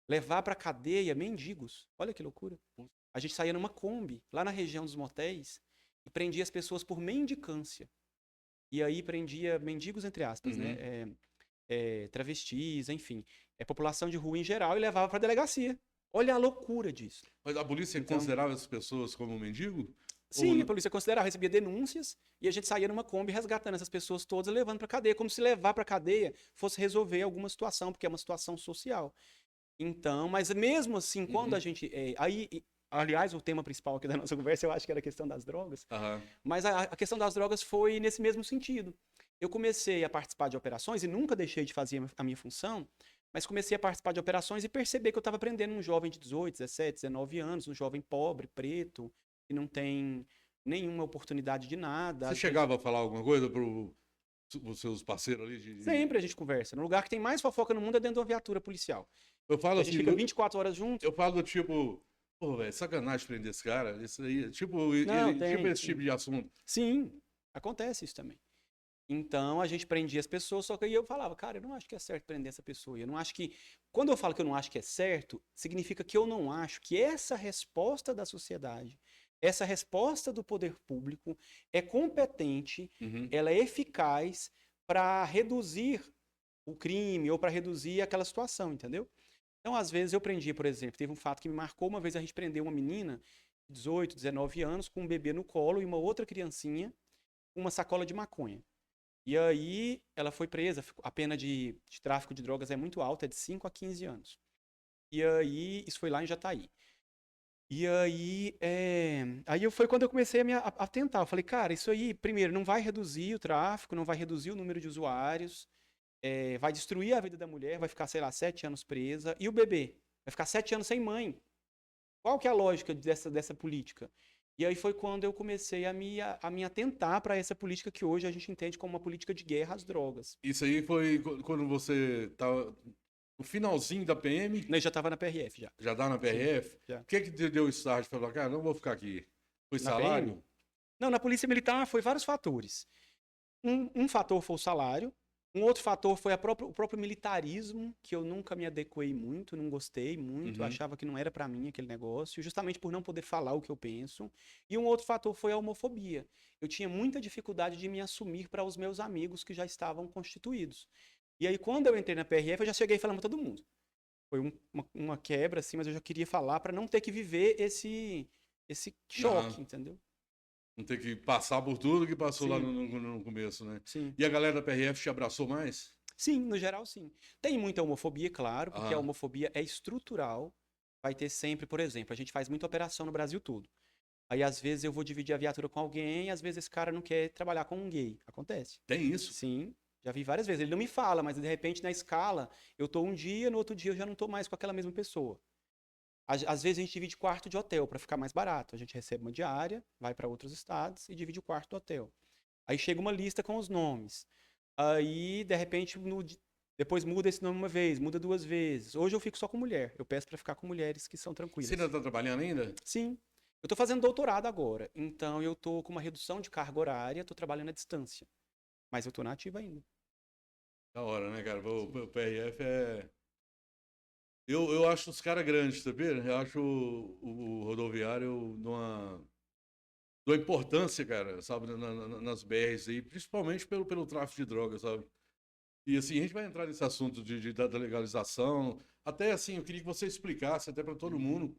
levar para cadeia mendigos. Olha que loucura. A gente saía numa Kombi, lá na região dos motéis, e prendia as pessoas por mendicância. E aí prendia mendigos, entre aspas, né? Uhum. Travestis, enfim. População de rua em geral e levava para delegacia. Olha a loucura disso. Mas a polícia Então, considerava essas pessoas como mendigo? sim, a polícia considerava, recebia denúncias e a gente saía numa Kombi resgatando essas pessoas todas e levando para cadeia, como se levar para cadeia fosse resolver alguma situação, porque é uma situação social. Então, mas mesmo assim, quando a Uhum. gente. Aliás, o tema principal aqui da nossa conversa, eu acho que era a questão das drogas. Aham. Mas a questão das drogas foi nesse mesmo sentido. Eu comecei a participar de operações e nunca deixei de fazer a minha função, mas comecei a participar de operações e perceber que eu estava prendendo um jovem de 18, 17, 19 anos, um jovem pobre, preto, que não tem nenhuma oportunidade de nada. Você Às vezes, chegava a falar alguma coisa os seus parceiros ali? sempre a gente conversa. No lugar que tem mais fofoca no mundo é dentro de uma viatura policial. Eu falo A gente assim, fica 24 horas junto. eu falo do tipo, pô, velho, sacanagem prender esse cara. Isso aí, tipo, Não, tipo tem. esse tipo de assunto. Sim, acontece isso também. Então a gente prendia as pessoas, só que aí eu falava, cara, eu não acho que é certo prender essa pessoa. Eu não acho que. Quando eu falo que eu não acho que é certo, significa que eu não acho que essa resposta da sociedade, essa resposta do poder público é competente, Uhum. ela é eficaz para reduzir o crime ou para reduzir aquela situação, entendeu? Então, às vezes, eu prendia, por exemplo, teve um fato que me marcou, uma vez a gente prendeu uma menina de 18, 19 anos, com um bebê no colo e uma outra criancinha com uma sacola de maconha. E aí ela foi presa, a pena de tráfico de drogas é muito alta, é de 5 a 15 anos. E aí, isso foi lá em Jataí. E aí, foi quando eu comecei a tentar. Eu falei, cara, isso aí, primeiro, não vai reduzir o tráfico, não vai reduzir o número de usuários, vai destruir a vida da mulher, vai ficar, sei lá, 7 anos presa. E o bebê? Vai ficar 7 anos sem mãe. Qual que é a lógica dessa política? E aí foi quando eu comecei a me atentar para essa política que hoje a gente entende como uma política de guerra às drogas. Isso aí foi quando você tava no finalzinho da PM, Eu já estava na PRF já. já dá na Sim, PRF. já. O que que te deu o start? Falou, cara, não vou ficar aqui. Foi Na PM? salário? Não, na Polícia Militar foi vários fatores. Um fator foi o salário, um outro fator foi o próprio militarismo, que eu nunca me adequei muito, não gostei muito, Uhum. achava que não era para mim aquele negócio, justamente por não poder falar o que eu penso. E um outro fator foi a homofobia. Eu tinha muita dificuldade de me assumir para os meus amigos que já estavam constituídos. E aí, quando eu entrei na PRF, eu já cheguei falando para todo mundo. Foi uma quebra, assim, mas eu já queria falar para não ter que viver esse choque, Aham. entendeu? Não ter que passar por tudo que passou lá Sim, no começo, né? sim. E a galera da PRF te abraçou mais? Sim, no geral, sim. Tem muita homofobia, claro, porque a Aham. homofobia é estrutural. Vai ter sempre, por exemplo, a gente faz muita operação no Brasil todo. Aí, às vezes, eu vou dividir a viatura com alguém, às vezes esse cara não quer trabalhar com um gay. Acontece. Tem isso? Sim, já vi várias vezes. Ele não me fala, mas de repente na escala, eu tô um dia, no outro dia eu já não tô mais com aquela mesma pessoa. Às vezes a gente divide quarto de hotel para ficar mais barato. A gente recebe uma diária, vai para outros estados e divide o quarto do hotel. Aí chega uma lista com os nomes. Aí, de repente, depois muda esse nome uma vez, muda 2 vezes. Hoje eu fico só com mulher. Eu peço para ficar com mulheres que são Você ainda tranquilas. tá trabalhando ainda? Sim. Eu tô fazendo doutorado agora, então eu tô com uma redução de carga horária, tô trabalhando à distância. Mas eu tô na ativa ainda. Da hora, né, cara? Sim. O PRF é. Eu acho os caras grandes, sabia? Eu acho o rodoviário de uma importância, cara, sabe, nas BRs aí, principalmente pelo tráfico de drogas, sabe? E assim, a gente vai entrar nesse assunto da legalização. Até assim, eu queria que você explicasse até para todo Uhum. mundo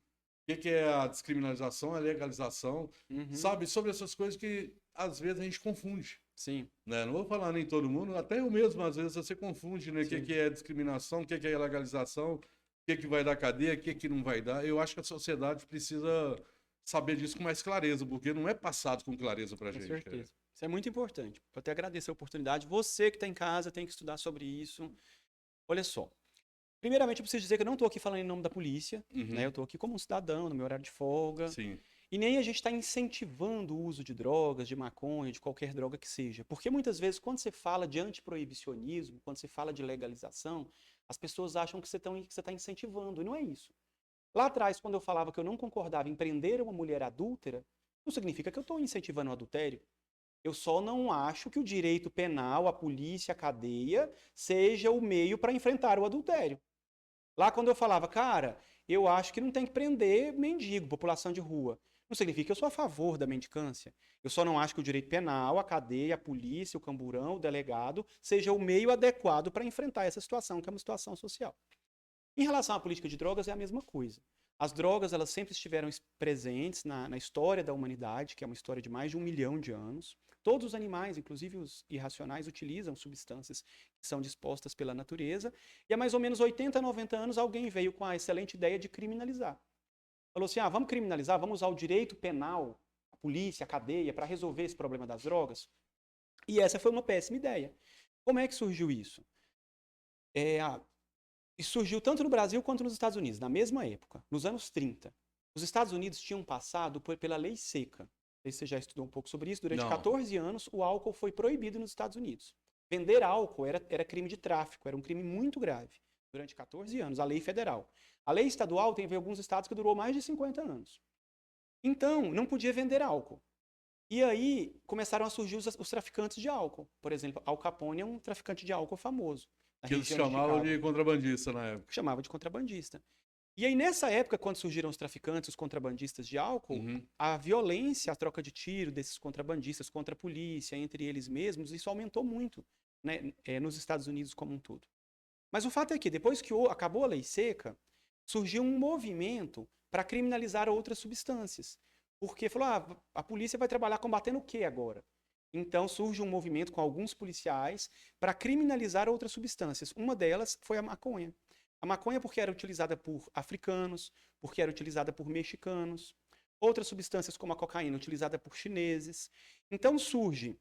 o que é a descriminalização, a legalização, Uhum. sabe? Sobre essas coisas que às vezes a gente confunde, Sim, né? Não vou falar nem todo mundo, até eu mesmo, às vezes você confunde, né? O sim. que é discriminação, o que é legalização, o que vai dar cadeia, o que não vai dar. Eu acho que a sociedade precisa saber disso com mais clareza, porque não é passado com clareza pra Com gente. certeza. Isso é muito importante. Eu até agradecer a oportunidade. Você que está em casa tem que estudar sobre isso. Olha só. Primeiramente, eu preciso dizer que eu não estou aqui falando em nome da polícia, né? Eu estou aqui como um cidadão, no meu horário de folga. Sim. E nem a gente está incentivando o uso de drogas, de maconha, de qualquer droga que seja. Porque muitas vezes, quando você fala de antiproibicionismo, quando você fala de legalização, as pessoas acham que você está incentivando. E não é isso. Lá atrás, quando eu falava que eu não concordava em prender uma mulher adúltera, não significa que eu estou incentivando o adultério. Eu só não acho que o direito penal, a polícia, a cadeia, seja o meio para enfrentar o adultério. Lá quando eu falava, cara, eu acho que não tem que prender mendigo, população de rua. Não significa que eu sou a favor da mendicância. Eu só não acho que o direito penal, a cadeia, a polícia, o camburão, o delegado, seja o meio adequado para enfrentar essa situação, que é uma situação social. Em relação à política de drogas, é a mesma coisa. As drogas, elas sempre estiveram presentes na história da humanidade, que é uma história de mais de 1 milhão de anos. Todos os animais, inclusive os irracionais, utilizam substâncias que são dispostas pela natureza. E há mais ou menos 80, 90 anos, alguém veio com a excelente ideia de criminalizar. Falou assim, vamos criminalizar, vamos usar o direito penal, a polícia, a cadeia, para resolver esse problema das drogas. E essa foi uma péssima ideia. Como é que surgiu isso? E surgiu tanto no Brasil quanto nos Estados Unidos, na mesma época, nos anos 30. Os Estados Unidos tinham passado pela lei seca. Não sei se você já estudou um pouco sobre isso. Durante 14 anos, o álcool foi proibido nos Estados Unidos. Vender álcool era crime de tráfico, era um crime muito grave. Durante 14 anos, a lei federal. A lei estadual tem alguns estados que durou mais de 50 anos. Então, não podia vender álcool. E aí, começaram a surgir os traficantes de álcool. Por exemplo, Al Capone é um traficante de álcool famoso. Que eles chamavam de contrabandista na época. Chamava de contrabandista. E aí, nessa época, quando surgiram os traficantes, os contrabandistas de álcool, a violência, a troca de tiro desses contrabandistas contra a polícia, entre eles mesmos, isso aumentou muito, né, nos Estados Unidos como um todo. Mas o fato é que, depois que acabou a lei seca, surgiu um movimento para criminalizar outras substâncias. Porque falou, a polícia vai trabalhar combatendo o quê agora? Então surge um movimento com alguns policiais para criminalizar outras substâncias. Uma delas foi a maconha. A maconha porque era utilizada por africanos, porque era utilizada por mexicanos. Outras substâncias como a cocaína utilizada por chineses. Então surge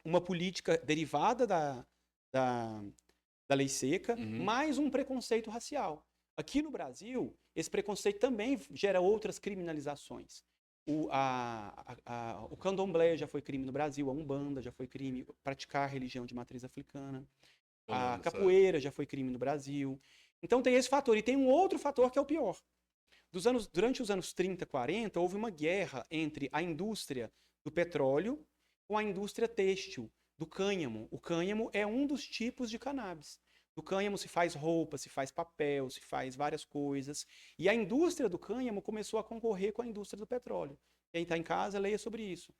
uma política derivada da lei seca, mais um preconceito racial. Aqui no Brasil, esse preconceito também gera outras criminalizações. O candomblé já foi crime no Brasil, a umbanda já foi crime, praticar religião de matriz africana, a capoeira já foi crime no Brasil. Então tem esse fator. E tem um outro fator que é o pior. Durante os anos 30, 40, houve uma guerra entre a indústria do petróleo com a indústria têxtil, do cânhamo. O cânhamo é um dos tipos de cannabis. Do cânhamo se faz roupa, se faz papel, se faz várias coisas. E a indústria do cânhamo começou a concorrer com a indústria do petróleo. Quem está em casa, leia sobre isso.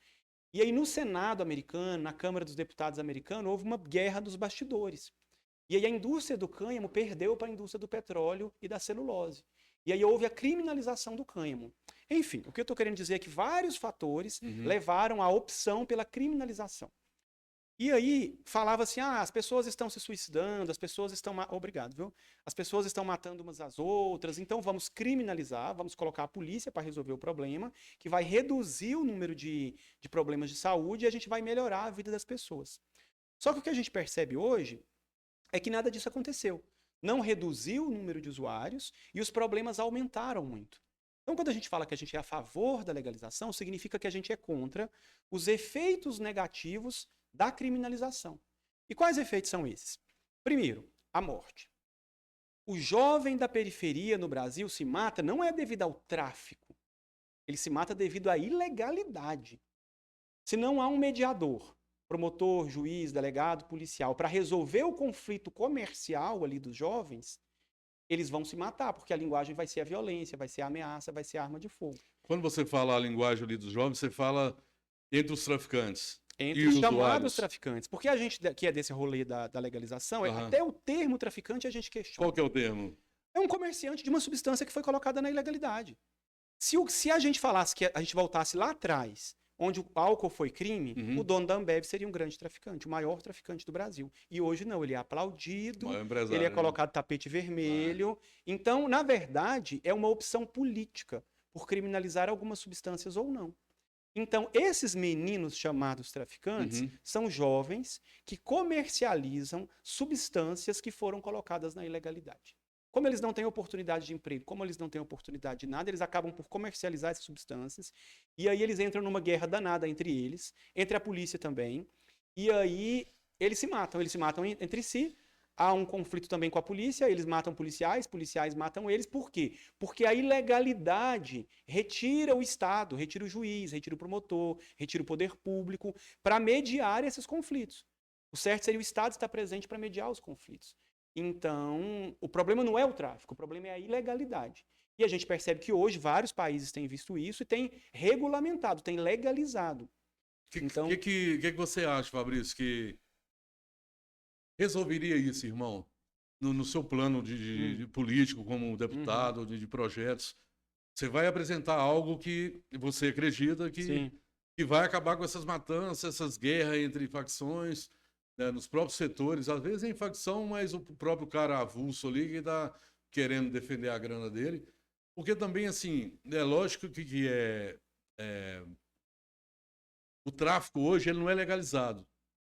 E aí no Senado americano, na Câmara dos Deputados americana, houve uma guerra dos bastidores. E aí a indústria do cânhamo perdeu para a indústria do petróleo e da celulose. E aí houve a criminalização do cânhamo. Enfim, o que eu estou querendo dizer é que vários fatores levaram à opção pela criminalização. E aí falava assim, as pessoas estão se suicidando, as pessoas estão... Obrigado, viu? As pessoas estão matando umas às outras, então vamos criminalizar, vamos colocar a polícia para resolver o problema, que vai reduzir o número de problemas de saúde e a gente vai melhorar a vida das pessoas. Só que o que a gente percebe hoje é que nada disso aconteceu. Não reduziu o número de usuários e os problemas aumentaram muito. Então, quando a gente fala que a gente é a favor da legalização, significa que a gente é contra os efeitos negativos da criminalização. E quais efeitos são esses? Primeiro, a morte. O jovem da periferia no Brasil se mata não é devido ao tráfico. Ele se mata devido à ilegalidade. Se não há um mediador, promotor, juiz, delegado, policial, para resolver o conflito comercial ali dos jovens, eles vão se matar, porque a linguagem vai ser a violência, vai ser a ameaça, vai ser a arma de fogo. Quando você fala a linguagem ali dos jovens, você fala entre os traficantes. Entre os chamados traficantes. Porque a gente que é desse rolê da legalização, até o termo traficante a gente questiona. Qual que é o termo? É um comerciante de uma substância que foi colocada na ilegalidade. Se a gente falasse que a gente voltasse lá atrás, onde o álcool foi crime, o dono da Ambev seria um grande traficante, o maior traficante do Brasil. E hoje não, ele é aplaudido, ele é colocado tapete vermelho. Então, na verdade, é uma opção política. por criminalizar algumas substâncias ou não. Então, esses meninos chamados traficantes Uhum. são jovens que comercializam substâncias que foram colocadas na ilegalidade. Como eles não têm oportunidade de emprego, como eles não têm oportunidade de nada, eles acabam por comercializar essas substâncias, e aí eles entram numa guerra danada entre eles, entre a polícia também, e aí eles se matam entre si. Há um conflito também com a polícia, eles matam policiais matam eles. Por quê? Porque a ilegalidade retira o Estado, retira o juiz, retira o promotor, retira o poder público para mediar esses conflitos. O certo seria o Estado estar presente para mediar os conflitos. Então, o problema não é o tráfico, o problema é a ilegalidade. E a gente percebe que hoje vários países têm visto isso e têm regulamentado, têm legalizado. Então, Que você acha, Fabrício, que resolveria isso, irmão? No seu plano de político, como deputado, de projetos, você vai apresentar algo que você acredita sim. que vai acabar com essas matanças, essas guerras entre facções, né, nos próprios setores. Às vezes em facção, mas o próprio cara avulso ali que está querendo defender a grana dele. Porque também, assim, é lógico que o tráfico hoje ele não é legalizado.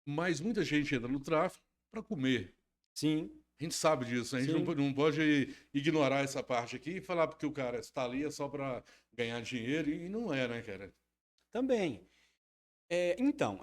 Mas muita gente entra no tráfico para comer. Sim. A gente sabe disso, né? A gente não pode ignorar essa parte aqui e falar porque o cara está ali é só para ganhar dinheiro e não é, né, cara? Também. Então,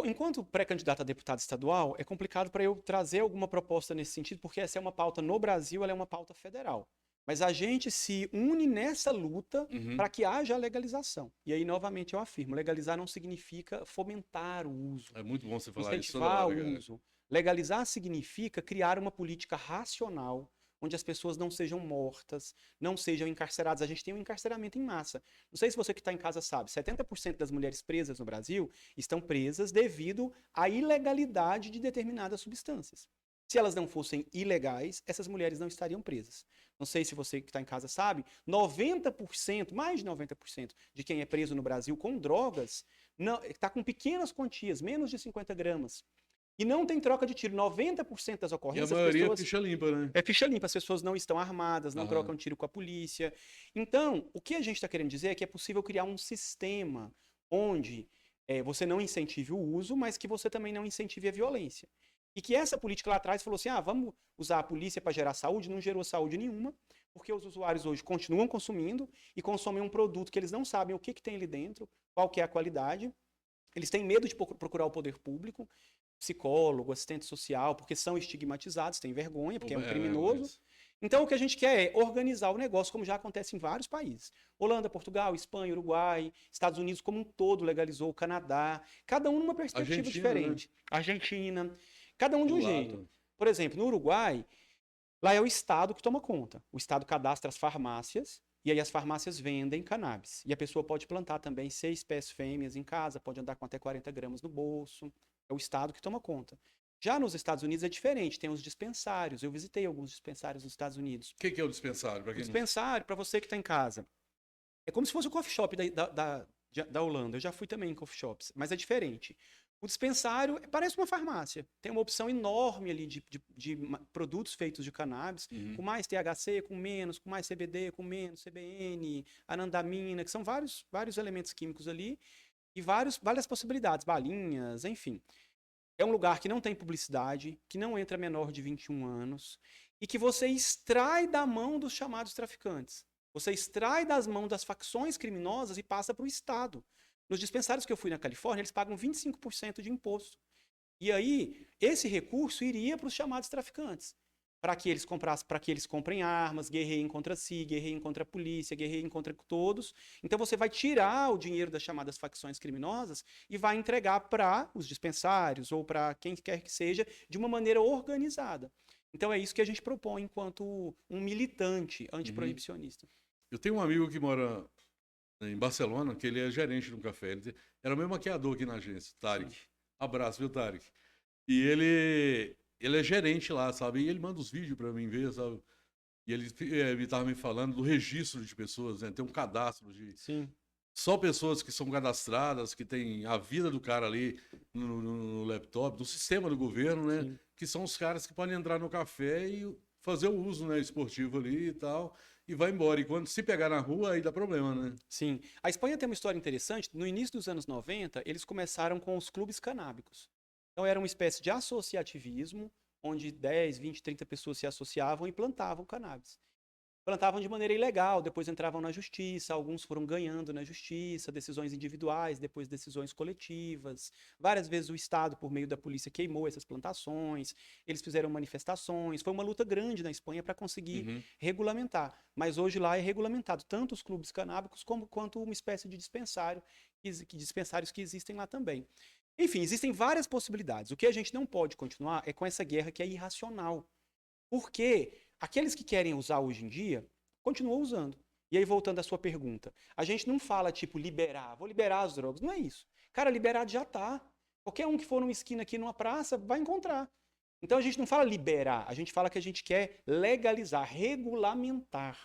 enquanto pré-candidato a deputado estadual, é complicado para eu trazer alguma proposta nesse sentido, porque essa é uma pauta no Brasil, ela é uma pauta federal. Mas a gente se une nessa luta para que haja a legalização. E aí, novamente, eu afirmo, legalizar não significa fomentar o uso, É muito bom você falar isso toda incentivar hora, o cara. uso. Legalizar significa criar uma política racional, onde as pessoas não sejam mortas, não sejam encarceradas. A gente tem um encarceramento em massa. Não sei se você que está em casa sabe, 70% das mulheres presas no Brasil estão presas devido à ilegalidade de determinadas substâncias. Se elas não fossem ilegais, essas mulheres não estariam presas. Não sei se você que está em casa sabe, 90%, mais de 90% de quem é preso no Brasil com drogas está com pequenas quantias, menos de 50 gramas. E não tem troca de tiro. 90% das E a ocorrências, maioria pessoas... é ficha limpa, né? É ficha limpa, as pessoas não estão armadas, não trocam tiro com a polícia. Então, o que a gente está querendo dizer é que é possível criar um sistema onde você não incentive o uso, mas que você também não incentive a violência. E que essa política lá atrás falou assim, vamos usar a polícia para gerar saúde, não gerou saúde nenhuma, porque os usuários hoje continuam consumindo e consomem um produto que eles não sabem o que tem ali dentro, qual que é a qualidade. Eles têm medo de procurar o poder público, psicólogo, assistente social, porque são estigmatizados, têm vergonha, porque é um criminoso. Então, o que a gente quer é organizar o negócio, como já acontece em vários países. Holanda, Portugal, Espanha, Uruguai, Estados Unidos como um todo legalizou, o Canadá, cada um numa perspectiva diferente. Né? Argentina, cada um de um jeito. Por exemplo, no Uruguai, lá é o Estado que toma conta. O Estado cadastra as farmácias, e aí as farmácias vendem cannabis. E a pessoa pode plantar também 6 pés fêmeas em casa, pode andar com até 40 gramas no bolso. É o Estado que toma conta. Já nos Estados Unidos é diferente, tem os dispensários. Eu visitei alguns dispensários nos Estados Unidos. O que é o dispensário? O dispensário, para você que está em casa, é como se fosse o coffee shop da Holanda. Eu já fui também em coffee shops, mas é diferente. O dispensário parece uma farmácia. Tem uma opção enorme ali de produtos feitos de cannabis, com mais THC, com mais CBD, com menos CBN, anandamina, que são vários elementos químicos ali, e várias possibilidades, balinhas, enfim. É um lugar que não tem publicidade, que não entra menor de 21 anos, e que você extrai da mão dos chamados traficantes. Você extrai das mãos das facções criminosas e passa para o Estado. Nos dispensários que eu fui na Califórnia, eles pagam 25% de imposto. E aí, esse recurso iria para os chamados traficantes. Para que eles comprem armas, guerreiem contra si, guerreiem contra a polícia, guerreiem contra todos. Então você vai tirar o dinheiro das chamadas facções criminosas e vai entregar para os dispensários ou para quem quer que seja de uma maneira organizada. Então é isso que a gente propõe enquanto um militante antiproibicionista. Eu tenho um amigo que mora em Barcelona, que ele é gerente de um café. Ele era o meu maquiador aqui na agência, Tarek. Abraço, viu, Tarek? E ele é gerente lá, sabe? E ele manda os vídeos pra mim ver, sabe? E ele tava me falando do registro de pessoas, né? Tem um cadastro de... Sim. Só pessoas que são cadastradas, que tem a vida do cara ali no laptop, do sistema do governo, né? Sim. Que são os caras que podem entrar no café e fazer o uso, né, esportivo ali e tal, e vai embora. E quando se pegar na rua, aí dá problema, né? Sim. A Espanha tem uma história interessante. No início dos anos 90, eles começaram com os clubes canábicos. Então era uma espécie de associativismo, onde 10, 20, 30 pessoas se associavam e plantavam cannabis. Plantavam de maneira ilegal, depois entravam na justiça, alguns foram ganhando na justiça, decisões individuais, depois decisões coletivas. Várias vezes o Estado, por meio da polícia, queimou essas plantações, eles fizeram manifestações. Foi uma luta grande na Espanha para conseguir Uhum. regulamentar. Mas hoje lá é regulamentado tanto os clubes canábicos quanto uma espécie de dispensário, dispensários que existem lá também. Enfim, existem várias possibilidades. O que a gente não pode continuar é com essa guerra que é irracional. Porque aqueles que querem usar hoje em dia, continuam usando. E aí, voltando à sua pergunta, a gente não fala, tipo, liberar, vou liberar as drogas. Não é isso. Cara, liberado já tá. Qualquer um que for numa esquina aqui, numa praça, vai encontrar. Então, a gente não fala liberar, a gente fala que a gente quer legalizar, regulamentar.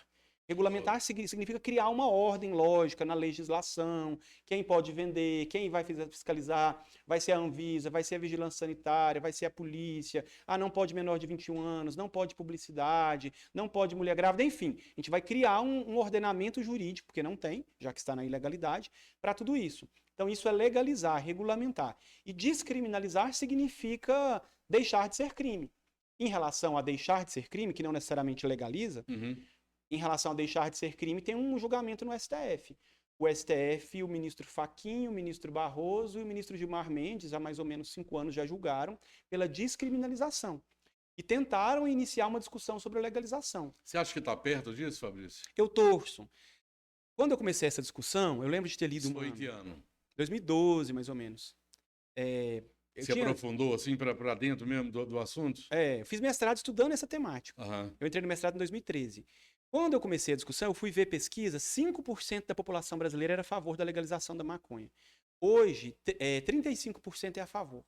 Regulamentar significa criar uma ordem lógica na legislação, quem pode vender, quem vai fiscalizar, vai ser a Anvisa, vai ser a Vigilância Sanitária, vai ser a polícia, não pode menor de 21 anos, não pode publicidade, não pode mulher grávida, enfim, a gente vai criar um ordenamento jurídico, porque não tem, já que está na ilegalidade, para tudo isso. Então isso é legalizar, regulamentar. E descriminalizar significa deixar de ser crime. Em relação a deixar de ser crime, que não necessariamente legaliza, em relação a deixar de ser crime, tem um julgamento no STF. O STF, o ministro Fachin, o ministro Barroso e o ministro Gilmar Mendes, há mais ou menos 5 anos, já julgaram pela descriminalização. E tentaram iniciar uma discussão sobre a legalização. Você acha que está perto disso, Fabrício? Eu torço. Quando eu comecei essa discussão, eu lembro de ter lido Isso foi em que ano? 2012, mais ou menos. Você aprofundou assim para dentro mesmo do assunto? Eu fiz mestrado estudando essa temática. Uhum. Eu entrei no mestrado em 2013. Quando eu comecei a discussão, eu fui ver pesquisa, 5% da população brasileira era a favor da legalização da maconha. Hoje, 35% é a favor.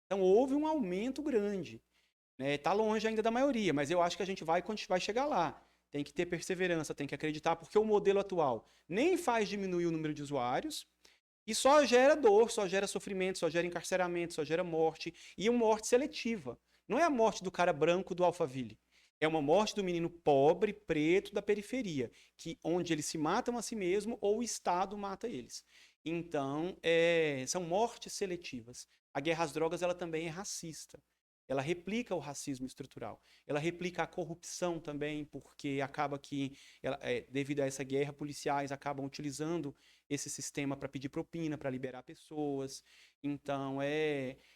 Então, houve um aumento grande. Está longe ainda da maioria, mas eu acho que a gente vai chegar lá. Tem que ter perseverança, tem que acreditar, porque o modelo atual nem faz diminuir o número de usuários e só gera dor, só gera sofrimento, só gera encarceramento, só gera morte, e uma morte seletiva. Não é a morte do cara branco do Alphaville. É uma morte do menino pobre, preto, da periferia, onde eles se matam a si mesmo ou o Estado mata eles. Então, são mortes seletivas. A guerra às drogas ela também é racista. Ela replica o racismo estrutural. Ela replica a corrupção também, porque acaba que, devido a essa guerra, policiais acabam utilizando esse sistema para pedir propina, para liberar pessoas. Então,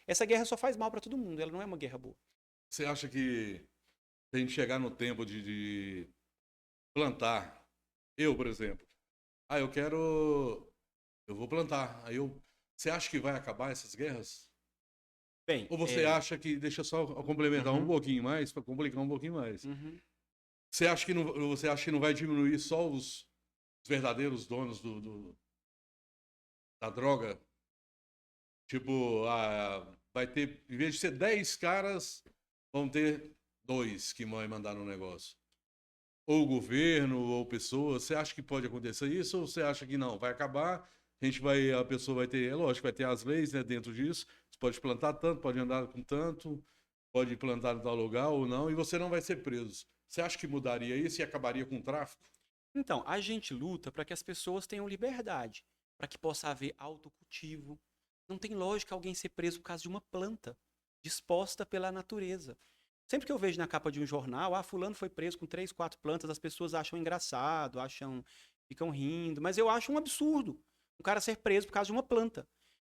essa guerra só faz mal para todo mundo. Ela não é uma guerra boa. Você acha que se a gente chegar no tempo de plantar, eu, por exemplo, eu vou plantar, você acha que vai acabar essas guerras? Bem, ou você acha que, deixa eu só complementar um pouquinho mais, para complicar um pouquinho mais, você acha que não vai diminuir só os verdadeiros donos da droga? Tipo, vai ter, em vez de ser 10 caras, vão ter 2 que vão mandar no negócio. Ou o governo, ou pessoas. Você acha que pode acontecer isso? Ou você acha que não? Vai acabar, a pessoa vai ter, lógico, vai ter as leis, né, dentro disso. Você pode plantar tanto, pode andar com tanto, pode plantar em tal lugar ou não, e você não vai ser preso. Você acha que mudaria isso e acabaria com o tráfico? Então, a gente luta para que as pessoas tenham liberdade, para que possa haver autocultivo. Não tem lógica alguém ser preso por causa de uma planta disposta pela natureza. Sempre que eu vejo na capa de um jornal, fulano foi preso com 3, 4 plantas, as pessoas acham engraçado, ficam rindo, mas eu acho um absurdo um cara ser preso por causa de uma planta.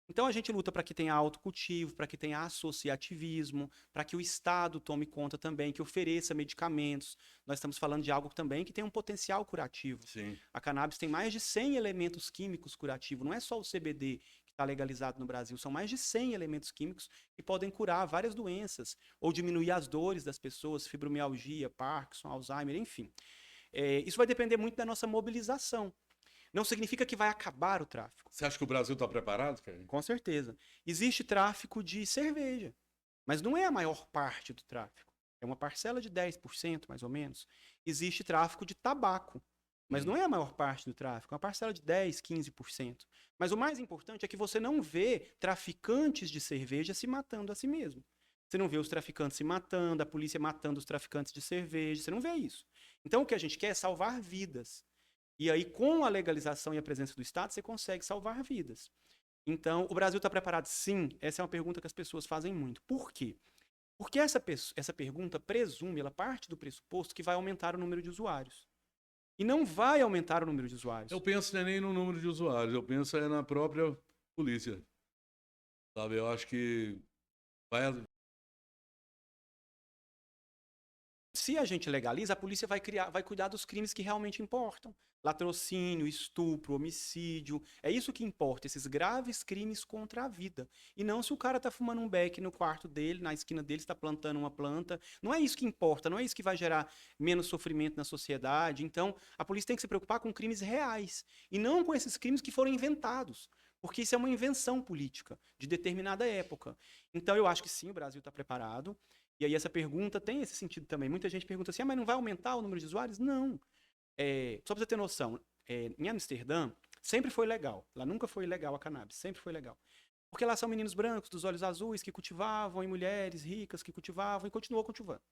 Então a gente luta para que tenha autocultivo, para que tenha associativismo, para que o Estado tome conta também, que ofereça medicamentos. Nós estamos falando de algo também que tem um potencial curativo. Sim. A cannabis tem mais de 100 elementos químicos curativos, não é só o CBD que está legalizado no Brasil, são mais de 100 elementos químicos que podem curar várias doenças ou diminuir as dores das pessoas, fibromialgia, Parkinson, Alzheimer, enfim. Isso vai depender muito da nossa mobilização. Não significa que vai acabar o tráfico. Você acha que o Brasil está preparado, cara? Com certeza. Existe tráfico de cerveja, mas não é a maior parte do tráfico. É uma parcela de 10%, mais ou menos. Existe tráfico de tabaco, mas não é a maior parte do tráfico. É uma parcela de 10%, 15%. Mas o mais importante é que você não vê traficantes de cerveja se matando a si mesmo. Você não vê os traficantes se matando, a polícia matando os traficantes de cerveja, você não vê isso. Então, o que a gente quer é salvar vidas. E aí, com a legalização e a presença do Estado, você consegue salvar vidas. Então, o Brasil está preparado? Sim. Essa é uma pergunta que as pessoas fazem muito. Por quê? Porque essa pergunta presume, ela parte do pressuposto que vai aumentar o número de usuários. E não vai aumentar o número de usuários. Eu penso não é nem no número de usuários, eu penso é na própria polícia. Sabe, eu acho que vai. Se a gente legaliza, a polícia vai cuidar dos crimes que realmente importam. Latrocínio, estupro, homicídio. É isso que importa, esses graves crimes contra a vida. E não se o cara tá fumando um beck no quarto dele, na esquina dele, está plantando uma planta. Não é isso que importa, não é isso que vai gerar menos sofrimento na sociedade. Então, a polícia tem que se preocupar com crimes reais e não com esses crimes que foram inventados. Porque isso é uma invenção política de determinada época. Então, eu acho que sim, o Brasil está preparado. E aí essa pergunta tem esse sentido também. Muita gente pergunta assim, mas não vai aumentar o número de usuários? Não. Só pra você ter noção, em Amsterdã sempre foi legal. Lá nunca foi ilegal a cannabis, sempre foi legal. Porque lá são meninos brancos, dos olhos azuis, que cultivavam, e mulheres ricas que cultivavam, e continuou cultivando.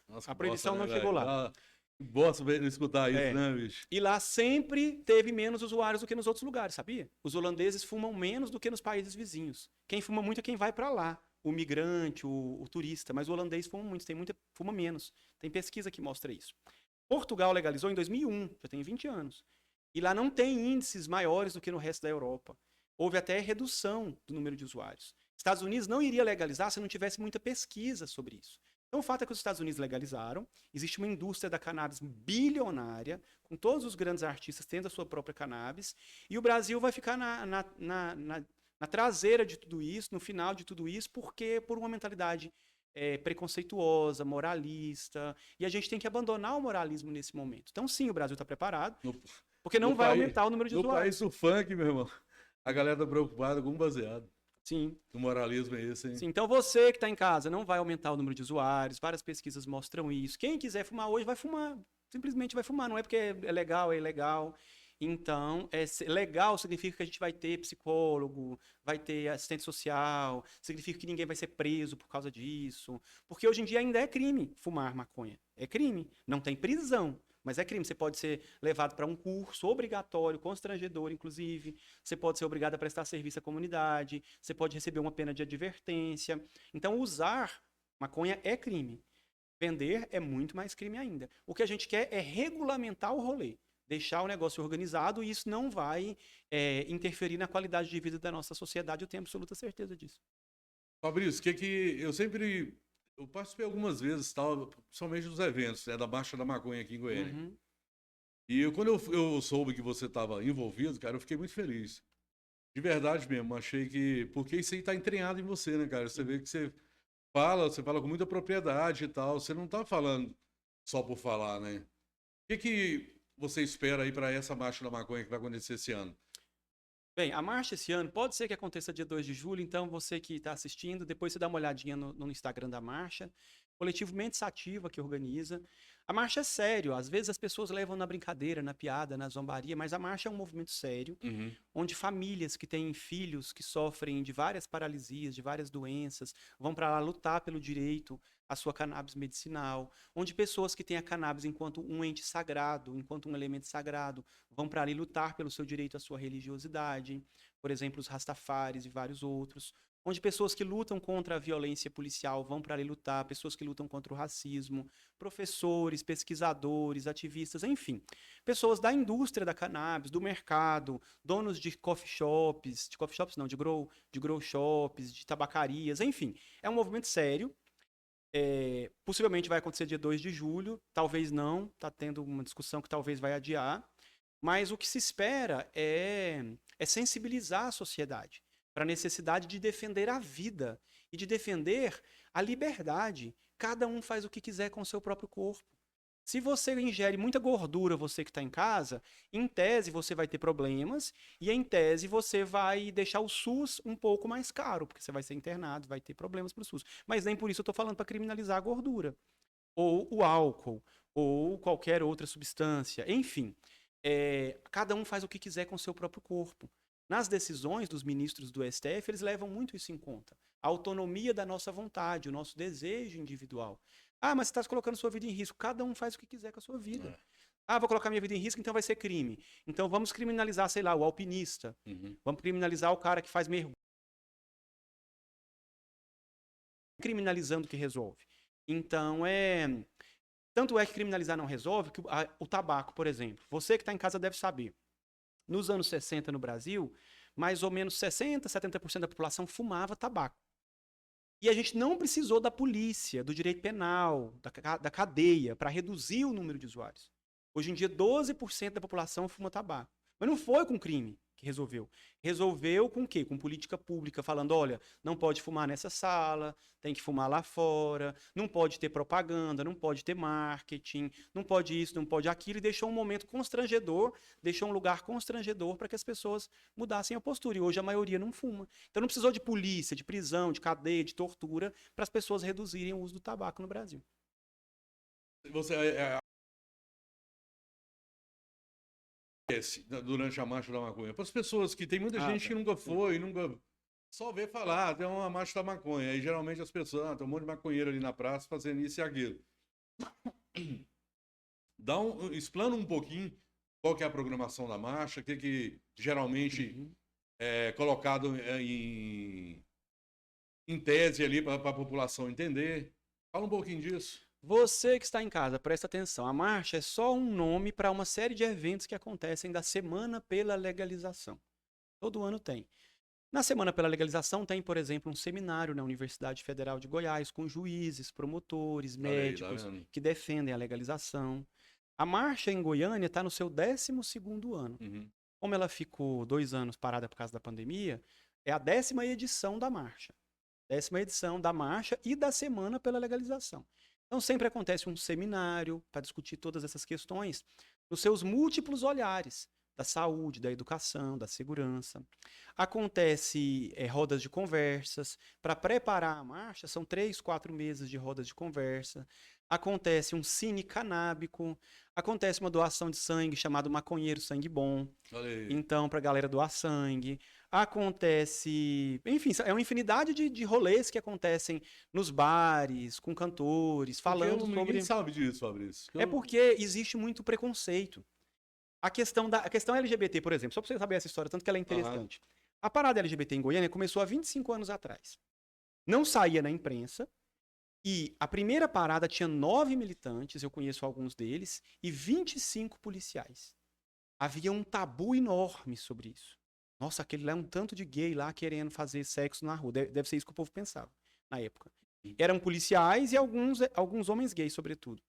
Nossa, A proibição bosta, não né, chegou velho? lá. Bosta escutar isso, É. né, bicho? E lá sempre teve menos usuários do que nos outros lugares, sabia? Os holandeses fumam menos do que nos países vizinhos. Quem fuma muito é quem vai para lá. O migrante, o turista. Mas o holandês fuma muito, fuma menos. Tem pesquisa que mostra isso. Portugal legalizou em 2001, já tem 20 anos. E lá não tem índices maiores do que no resto da Europa. Houve até redução do número de usuários. Estados Unidos não iria legalizar se não tivesse muita pesquisa sobre isso. Então, o fato é que os Estados Unidos legalizaram, existe uma indústria da cannabis bilionária, com todos os grandes artistas tendo a sua própria cannabis, e o Brasil vai ficar na traseira de tudo isso, no final de tudo isso, porque por uma mentalidade preconceituosa, moralista, e a gente tem que abandonar o moralismo nesse momento. Então, sim, o Brasil está preparado, porque não vai aumentar o número de usuários. No país do funk, meu irmão, a galera tá preocupada com o baseado. Sim. O moralismo é esse, hein? Sim, então você que está em casa não vai aumentar o número de usuários, várias pesquisas mostram isso. Quem quiser fumar hoje vai fumar, simplesmente vai fumar, não é porque é legal, é ilegal. Então, legal significa que a gente vai ter psicólogo, vai ter assistente social, significa que ninguém vai ser preso por causa disso. Porque hoje em dia ainda é crime fumar maconha. É crime. Não tem prisão, mas é crime. Você pode ser levado para um curso obrigatório, constrangedor, inclusive. Você pode ser obrigado a prestar serviço à comunidade. Você pode receber uma pena de advertência. Então, usar maconha é crime. Vender é muito mais crime ainda. O que a gente quer é regulamentar o rolê. Deixar o negócio organizado e isso não vai interferir na qualidade de vida da nossa sociedade. Eu tenho absoluta certeza disso. Fabrício, eu participei algumas vezes, tal, principalmente dos eventos, da Marcha da Maconha aqui em Goiânia. Uhum. E quando eu soube que você estava envolvido, cara, eu fiquei muito feliz. De verdade mesmo, achei que... Porque isso aí tá entranhado em você, né, cara? Você vê que você fala com muita propriedade e tal. Você não tá falando só por falar, né? O que você espera aí para essa Marcha da Maconha que vai acontecer esse ano? Bem, a marcha esse ano pode ser que aconteça dia 2 de julho, então você que está assistindo, depois você dá uma olhadinha no Instagram da marcha. Coletivo Mente Sativa que organiza. A marcha é sério, às vezes as pessoas levam na brincadeira, na piada, na zombaria, mas a marcha é um movimento sério, onde famílias que têm filhos que sofrem de várias paralisias, de várias doenças, vão para lá lutar pelo direito à sua cannabis medicinal, onde pessoas que têm a cannabis enquanto um ente sagrado, enquanto um elemento sagrado, vão para ali lutar pelo seu direito à sua religiosidade, por exemplo, os rastafares e vários outros, onde pessoas que lutam contra a violência policial vão para ali lutar, pessoas que lutam contra o racismo, professores, pesquisadores, ativistas, enfim, pessoas da indústria da cannabis, do mercado, donos de coffee shops não, de grow shops, de tabacarias, enfim, é um movimento sério. Possivelmente vai acontecer dia 2 de julho, talvez não, está tendo uma discussão que talvez vai adiar, mas o que se espera é sensibilizar a sociedade para a necessidade de defender a vida e de defender a liberdade. Cada um faz o que quiser com o seu próprio corpo. Se você ingere muita gordura, você que está em casa, em tese você vai ter problemas e em tese você vai deixar o SUS um pouco mais caro, porque você vai ser internado, vai ter problemas para o SUS. Mas nem por isso eu estou falando para criminalizar a gordura, ou o álcool, ou qualquer outra substância. Enfim, cada um faz o que quiser com o seu próprio corpo. Nas decisões dos ministros do STF, eles levam muito isso em conta. a autonomia da nossa vontade, o nosso desejo individual. Ah, mas você está colocando sua vida em risco. Cada um faz o que quiser com a sua vida. É. Ah, vou colocar minha vida em risco, então vai ser crime. Então vamos criminalizar, sei lá, o alpinista. Uhum. Vamos criminalizar o cara que faz mergulho. Criminalizando que resolve. Então, tanto é que criminalizar não resolve, que o tabaco, por exemplo. Você que está em casa deve saber. Nos anos 60 no Brasil, mais ou menos 60, 70% da população fumava tabaco. E a gente não precisou da polícia, do direito penal, da cadeia, para reduzir o número de usuários. Hoje em dia, 12% da população fuma tabaco. Mas não foi com crime que resolveu. Resolveu com o quê? Com política pública, falando, olha, não pode fumar nessa sala, tem que fumar lá fora, não pode ter propaganda, não pode ter marketing, não pode isso, não pode aquilo, e deixou um momento constrangedor, deixou um lugar constrangedor para que as pessoas mudassem a postura. E hoje a maioria não fuma. Então não precisou de polícia, de prisão, de cadeia, de tortura, para as pessoas reduzirem o uso do tabaco no Brasil. Você durante a Marcha da Maconha? Para as pessoas que tem muita gente que nunca foi, nunca só vê falar, tem uma Marcha da Maconha. Aí geralmente as pessoas, tem um monte de maconheiro ali na praça fazendo isso e aquilo. Explana um pouquinho qual que é a programação da marcha, o que geralmente é colocado em tese ali para a população entender. Fala um pouquinho disso. Você que está em casa, presta atenção. A marcha é só um nome para uma série de eventos que acontecem da Semana pela Legalização. Todo ano tem. Na Semana pela Legalização tem, por exemplo, um seminário na Universidade Federal de Goiás com juízes, promotores, médicos que defendem a legalização. A marcha em Goiânia está no seu 12º ano. Uhum. Como ela ficou 2 anos parada por causa da pandemia, é a 10ª edição da marcha. 10ª edição da marcha e da Semana pela Legalização. Então sempre acontece um seminário para discutir todas essas questões nos seus múltiplos olhares, da saúde, da educação, da segurança. Acontece rodas de conversas. Para preparar a marcha, são 3, 4 meses de rodas de conversa. Acontece um cine canábico. Acontece uma doação de sangue chamado Maconheiro Sangue Bom. Então, para a galera doar sangue. Acontece, enfim, é uma infinidade de rolês que acontecem nos bares, com cantores, falando sobre... Ninguém sabe disso, Fabrício. É porque existe muito preconceito. A questão LGBT, por exemplo, só para você saber essa história, tanto que ela é interessante. A parada LGBT em Goiânia começou há 25 anos atrás. Não saía na imprensa, e a primeira parada tinha 9 militantes, eu conheço alguns deles, e 25 policiais. Havia um tabu enorme sobre isso. Nossa, aquele lá é um tanto de gay lá querendo fazer sexo na rua. Deve ser isso que o povo pensava na época. Eram policiais e alguns homens gays, sobretudo.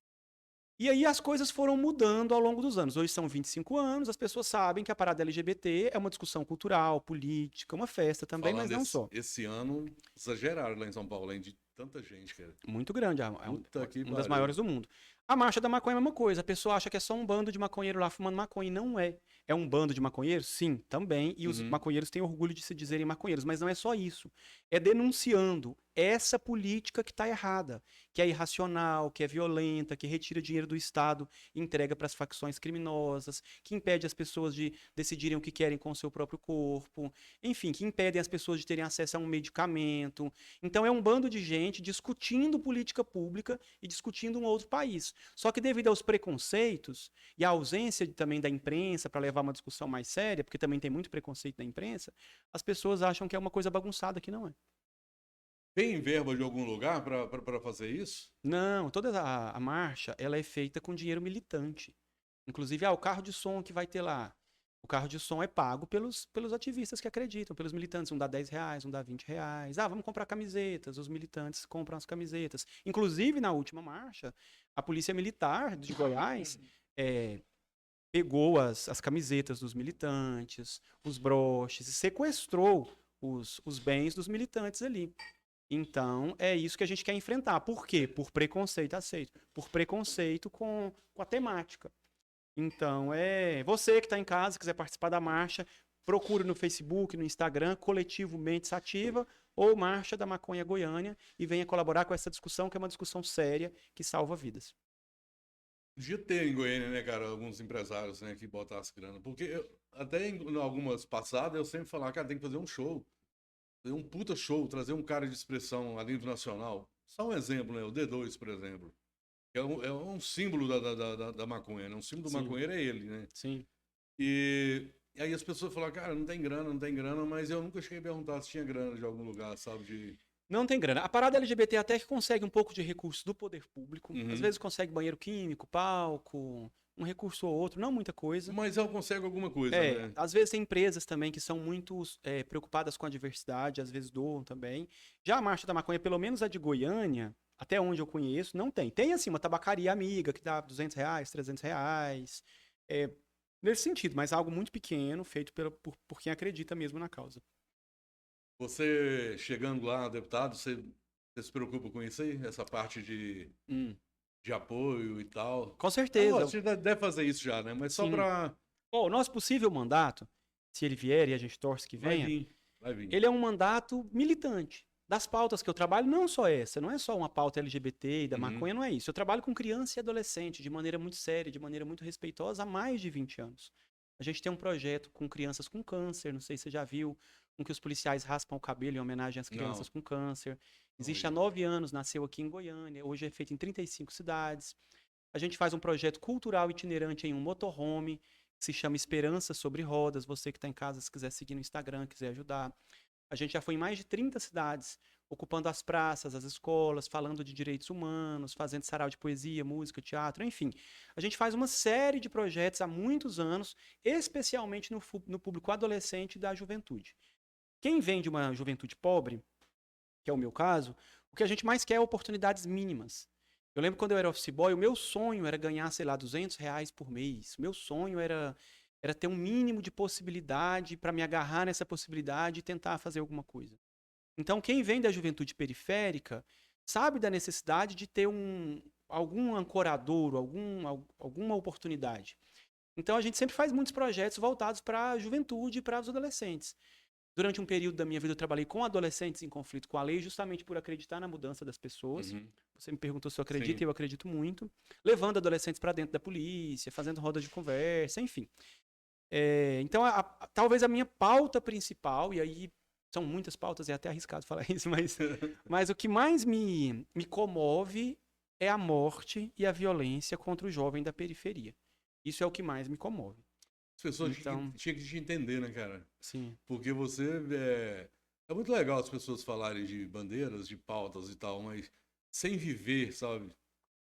E aí as coisas foram mudando ao longo dos anos. Hoje são 25 anos, as pessoas sabem que a parada LGBT é uma discussão cultural, política, uma festa também, mas não só. Esse ano, exageraram lá em São Paulo, além de tanta gente, cara. Muito grande, é uma das maiores do mundo. A Marcha da Maconha é a mesma coisa. A pessoa acha que é só um bando de maconheiro lá fumando maconha. E não é. É um bando de maconheiros? Sim, também. E os maconheiros têm orgulho de se dizerem maconheiros. Mas não é só isso. É denunciando essa política que está errada, que é irracional, que é violenta, que retira dinheiro do Estado e entrega para as facções criminosas, que impede as pessoas de decidirem o que querem com o seu próprio corpo, enfim, que impedem as pessoas de terem acesso a um medicamento. Então é um bando de gente discutindo política pública e discutindo um outro país. Só que devido aos preconceitos e à ausência também da imprensa para levar uma discussão mais séria, porque também tem muito preconceito da imprensa, as pessoas acham que é uma coisa bagunçada, que não é. Tem verba de algum lugar para fazer isso? Não, toda a marcha ela é feita com dinheiro militante. Inclusive, o carro de som que vai ter lá. O carro de som é pago pelos ativistas que acreditam, pelos militantes. Um dá R$10, um dá R$20. Vamos comprar camisetas. Os militantes compram as camisetas. Inclusive, na última marcha, a Polícia Militar de Goiás pegou as camisetas dos militantes, os broches, e sequestrou os bens dos militantes ali. Então, é isso que a gente quer enfrentar. Por quê? Por preconceito aceito. Por preconceito com a temática. Então, você que está em casa, quiser participar da marcha, procure no Facebook, no Instagram, Coletivo Mentes Ativa ou Marcha da Maconha Goiânia e venha colaborar com essa discussão, que é uma discussão séria que salva vidas. Podia ter em Goiânia, né, cara, alguns empresários, né, que botassem grana. Porque até em algumas passadas eu sempre falava, cara, tem que fazer um show. fazer um puta show, trazer um cara de expressão a nível nacional. Só um exemplo, né? O D2, por exemplo. É um símbolo da maconha, né? Um símbolo do Sim, maconheiro é ele, né? sim. E aí as pessoas falam, cara, não tem grana, mas eu nunca cheguei a perguntar se tinha grana de algum lugar, sabe? Não tem grana. A parada LGBT até que consegue um pouco de recurso do poder público. Às Uhum. vezes consegue banheiro químico, palco, um recurso ou outro, não muita coisa. Mas ela consegue alguma coisa, né? Às vezes tem empresas também que são muito preocupadas com a diversidade, às vezes doam também. Já a Marcha da Maconha, pelo menos a de Goiânia, até onde eu conheço, não tem. Tem, assim, uma tabacaria amiga que dá R$ 200, R$ 300. É, nesse sentido, mas algo muito pequeno, feito por quem acredita mesmo na causa. Você chegando lá, deputado, você se preocupa com isso aí? Essa parte Hum, de apoio e tal? com É certeza. lógico, você deve fazer isso já, né? Mas só Sim. pra... O nosso possível mandato, se ele vier e a gente torce que Vai venha, vir, vai vir. ele é um mandato militante. Das pautas que eu trabalho, não só essa, não é só uma pauta LGBT e da Uhum. maconha, não é isso. Eu trabalho com criança e adolescente de maneira muito séria, de maneira muito respeitosa há mais de 20 anos. A gente tem um projeto com crianças com câncer, não sei se você já viu, com que os policiais raspam o cabelo em homenagem às crianças Não, com câncer. não Existe há vi. 9 anos, nasceu aqui em Goiânia, hoje é feito em 35 cidades. A gente faz um projeto cultural itinerante em um motorhome, que se chama Esperança Sobre Rodas. Você que está em casa, se quiser seguir no Instagram, quiser ajudar. A gente já foi em mais de 30 cidades, ocupando as praças, as escolas, falando de direitos humanos, fazendo sarau de poesia, música, teatro, enfim. A gente faz uma série de projetos há muitos anos, especialmente no público adolescente e da juventude. Quem vem de uma juventude pobre, que é o meu caso, o que a gente mais quer é oportunidades mínimas. Eu lembro quando eu era office boy, o meu sonho era ganhar, sei lá, R$ 200 por mês. O meu sonho era ter um mínimo de possibilidade para me agarrar nessa possibilidade e tentar fazer alguma coisa. Então, quem vem da juventude periférica sabe da necessidade de ter algum ancoradouro, alguma oportunidade. Então, a gente sempre faz muitos projetos voltados para a juventude e para os adolescentes. Durante um período da minha vida, eu trabalhei com adolescentes em conflito com a lei, justamente por acreditar na mudança das pessoas. Uhum. Você me perguntou se eu acredito, e Sim. eu acredito muito. Levando adolescentes para dentro da polícia, fazendo rodas de conversa, enfim. Então, talvez a minha pauta principal, e aí são muitas pautas, é até arriscado falar isso, mas o que mais me comove é a morte e a violência contra o jovem da periferia. Isso é o que mais me comove. As pessoas Então, tinham que te entender, né, cara? sim, Porque você é muito legal as pessoas falarem de bandeiras, de pautas e tal, mas sem viver, sabe?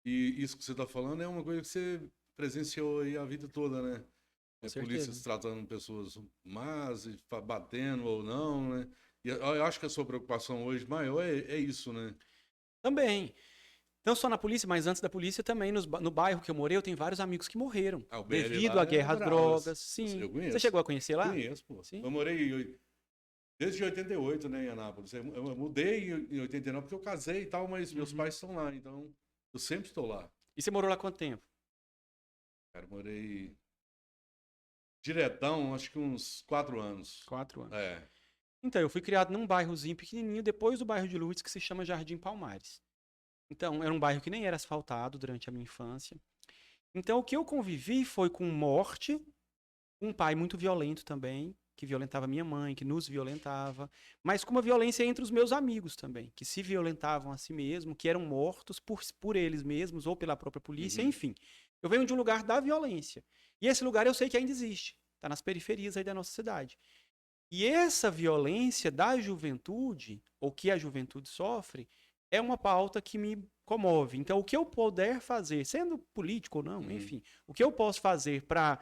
E isso que você tá falando é uma coisa que você presenciou aí a vida toda, né? com Polícias certeza. tratando pessoas más, e batendo ou não, né? E eu acho que a sua preocupação hoje maior é isso, né? Também. Não só na polícia, mas antes da polícia também, no bairro que eu morei, eu tenho vários amigos que morreram Ah, o BL devido lá à é guerra às Bravas. drogas. Sim. Eu Você conheço. chegou a conhecer lá? Conheço, pô. Sim. Eu morei desde 88, né, em Anápolis. Eu mudei em 89 porque eu casei e tal, mas meus Uhum. pais estão lá, então eu sempre estou lá. E você morou lá quanto tempo? Cara, morei diretão, acho que uns 4 anos. 4 anos. É. Então, eu fui criado num bairrozinho pequenininho, depois do bairro de Lourdes, que se chama Jardim Palmares. Então, era um bairro que nem era asfaltado durante a minha infância. Então, o que eu convivi foi com morte, um pai muito violento também, que violentava minha mãe, que nos violentava, mas com uma violência entre os meus amigos também, que se violentavam a si mesmos, que eram mortos por eles mesmos ou pela própria polícia, Uhum. enfim. Eu venho de um lugar da violência. E esse lugar eu sei que ainda existe, está nas periferias aí da nossa cidade. E essa violência da juventude, ou que a juventude sofre, é uma pauta que me comove. Então, o que eu puder fazer, sendo político ou não, Uhum. enfim, o que eu posso fazer para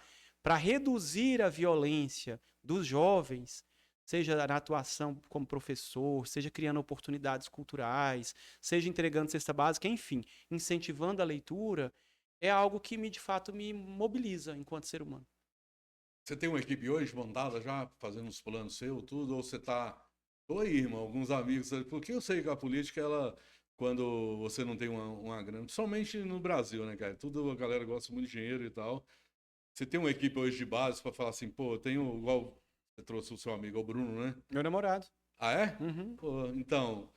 reduzir a violência dos jovens, seja na atuação como professor, seja criando oportunidades culturais, seja entregando cesta básica, enfim, incentivando a leitura, é algo que de fato me mobiliza enquanto ser humano. Você tem uma equipe hoje montada já, fazendo os planos seus, tudo, ou você tá. Tô aí, irmão, alguns amigos, sabe? Porque eu sei que a política, ela, quando você não tem uma grana, principalmente no Brasil, né, cara? Tudo a galera gosta muito de dinheiro e tal. Você tem uma equipe hoje de base para falar assim, pô, eu tenho, igual você trouxe o seu amigo, o Bruno, né? Meu namorado. Ah, é? Uhum. Pô, então.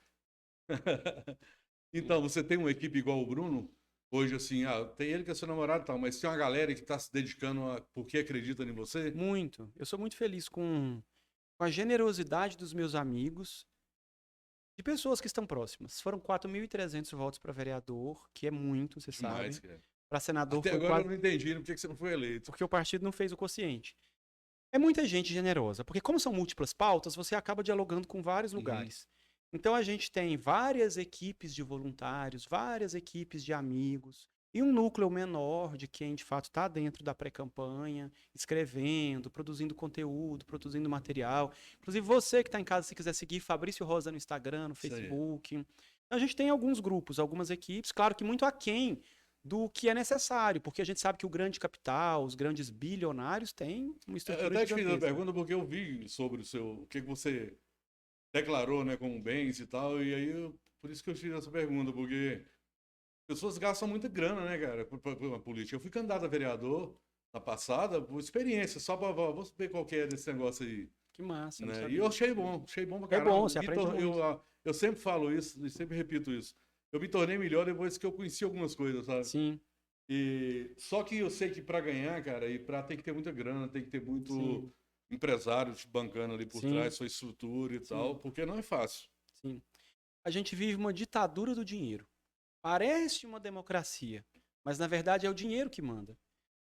Então, você tem uma equipe igual o Bruno? Hoje, assim, tem ele que é seu namorado e tal, mas tem uma galera que tá se dedicando porque acredita em você? Muito. Eu sou muito feliz com com a generosidade dos meus amigos, de pessoas que estão próximas. Foram 4.300 votos para vereador, que é muito, você Demais, sabe. cara. Para senador Até foi agora eu quase... não entendi por que você não foi eleito. Porque o partido não fez o quociente. É muita gente generosa, porque como são múltiplas pautas, você acaba dialogando com vários lugares. Então a gente tem várias equipes de voluntários, várias equipes de amigos, e um núcleo menor de quem de fato está dentro da pré-campanha, escrevendo, produzindo conteúdo, produzindo material. Inclusive você que está em casa, se quiser seguir Fabrício Rosa no Instagram, no Isso aí. Facebook. Então, a gente tem alguns grupos, algumas equipes, claro que muito aquém do que é necessário, porque a gente sabe que o grande capital, os grandes bilionários têm uma Eu estrutura até te fiz a gigantesca. pergunta porque eu vi sobre o que você declarou, né, como bens e tal, e aí por isso que eu fiz essa pergunta, porque pessoas gastam muita grana, né, cara, por política. Eu fui candidato a vereador na passada por experiência, só para vou ver qual que é desse negócio aí, Que massa, não né? E sabia. eu achei bom pra É caramba. bom, você aprende muito. Eu sempre falo isso e sempre repito isso. Eu me tornei melhor depois que eu conheci algumas coisas, sabe? Sim, E só que eu sei que para ganhar, cara, e para tem que ter muita grana, tem que ter muito sim, empresário te bancando ali por sim, trás, sua estrutura e tal, sim, porque não é fácil. sim. A gente vive uma ditadura do dinheiro. Parece uma democracia, mas na verdade é o dinheiro que manda.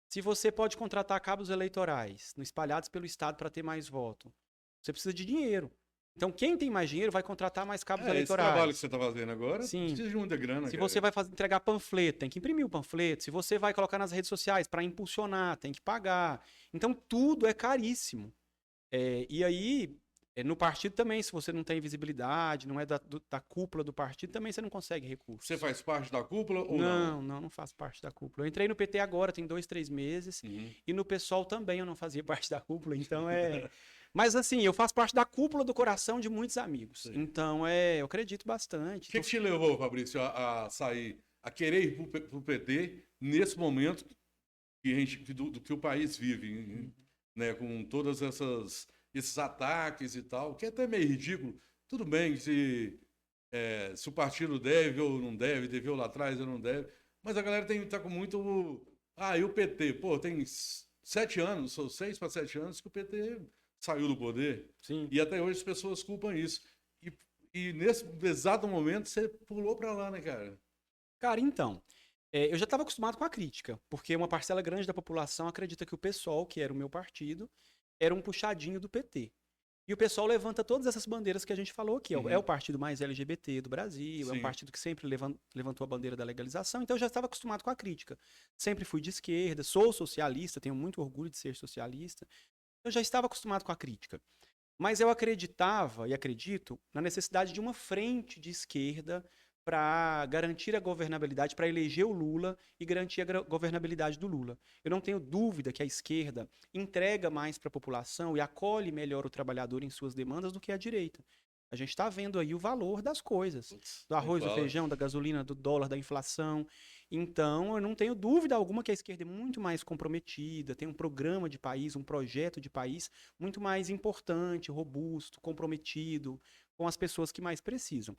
Se você pode contratar cabos eleitorais espalhados pelo Estado para ter mais voto, você precisa de dinheiro. Então, quem tem mais dinheiro vai contratar mais cabos É, esse trabalho que eleitorais. você tá fazendo agora Sim. precisa de muita grana, Se cara. você vai entregar panfleto, tem que imprimir o panfleto. Se você vai colocar nas redes sociais para impulsionar, tem que pagar. Então, tudo é caríssimo. E aí, no partido também, se você não tem visibilidade, não é da cúpula do partido, também você não consegue recursos. Você faz parte da cúpula ou não? Não faço parte da cúpula. Eu entrei no PT agora, tem 2, 3 meses, e no PSOL também eu não fazia parte da cúpula, então Mas assim, eu faço parte da cúpula do coração de muitos amigos. Sim. Então, eu acredito bastante. O que te levou, Fabrício, a sair, a querer ir pro PT nesse momento que do que o país vive, né, com todas esses ataques e tal, que é até meio ridículo. Tudo bem se o partido deve ou não deve, deveu lá atrás ou não deve, mas a galera tá com muito... Ah, e o PT? Pô, tem 7 anos, são 6 para 7 anos que o PT saiu do poder. Sim. E até hoje as pessoas culpam isso. E nesse exato momento você pulou para lá, né, cara? Cara, então, eu já estava acostumado com a crítica, porque uma parcela grande da população acredita que o PSOL, que era o meu partido, era um puxadinho do PT. E o PSOL levanta todas essas bandeiras que a gente falou aqui. É o partido mais LGBT do Brasil, é um Sim. partido que sempre levantou a bandeira da legalização, então eu já estava acostumado com a crítica. Sempre fui de esquerda, sou socialista, tenho muito orgulho de ser socialista. Eu já estava acostumado com a crítica. Mas eu acreditava e acredito na necessidade de uma frente de esquerda para garantir a governabilidade, para eleger o Lula e garantir a governabilidade do Lula. Eu não tenho dúvida que a esquerda entrega mais para a população e acolhe melhor o trabalhador em suas demandas do que a direita. A gente está vendo aí o valor das coisas, do arroz, do feijão, da gasolina, do dólar, da inflação. Então, eu não tenho dúvida alguma que a esquerda é muito mais comprometida, tem um programa de país, um projeto de país muito mais importante, robusto, comprometido com as pessoas que mais precisam.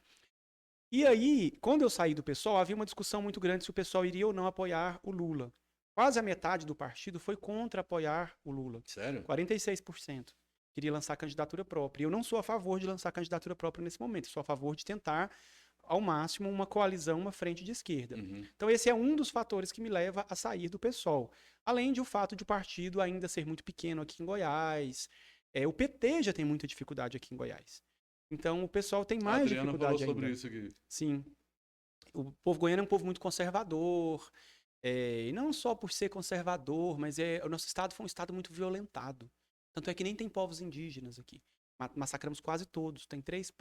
E aí, quando eu saí do PSOL, havia uma discussão muito grande se o PSOL iria ou não apoiar o Lula. Quase a metade do partido foi contra apoiar o Lula. Sério? 46% queria lançar candidatura própria. E eu não sou a favor de lançar candidatura própria nesse momento. Eu sou a favor de tentar, ao máximo, uma coalizão, uma frente de esquerda. Então, esse é um dos fatores que me leva a sair do PSOL. Além de o fato de o partido ainda ser muito pequeno aqui em Goiás. O PT já tem muita dificuldade aqui em Goiás. Então, o pessoal tem mais Adriano dificuldade falou sobre ainda. isso aqui. Sim. O povo goiano é um povo muito conservador. E não só por ser conservador, mas o nosso estado foi um estado muito violentado. Tanto é que nem tem povos indígenas aqui. Massacramos quase todos. Tem 3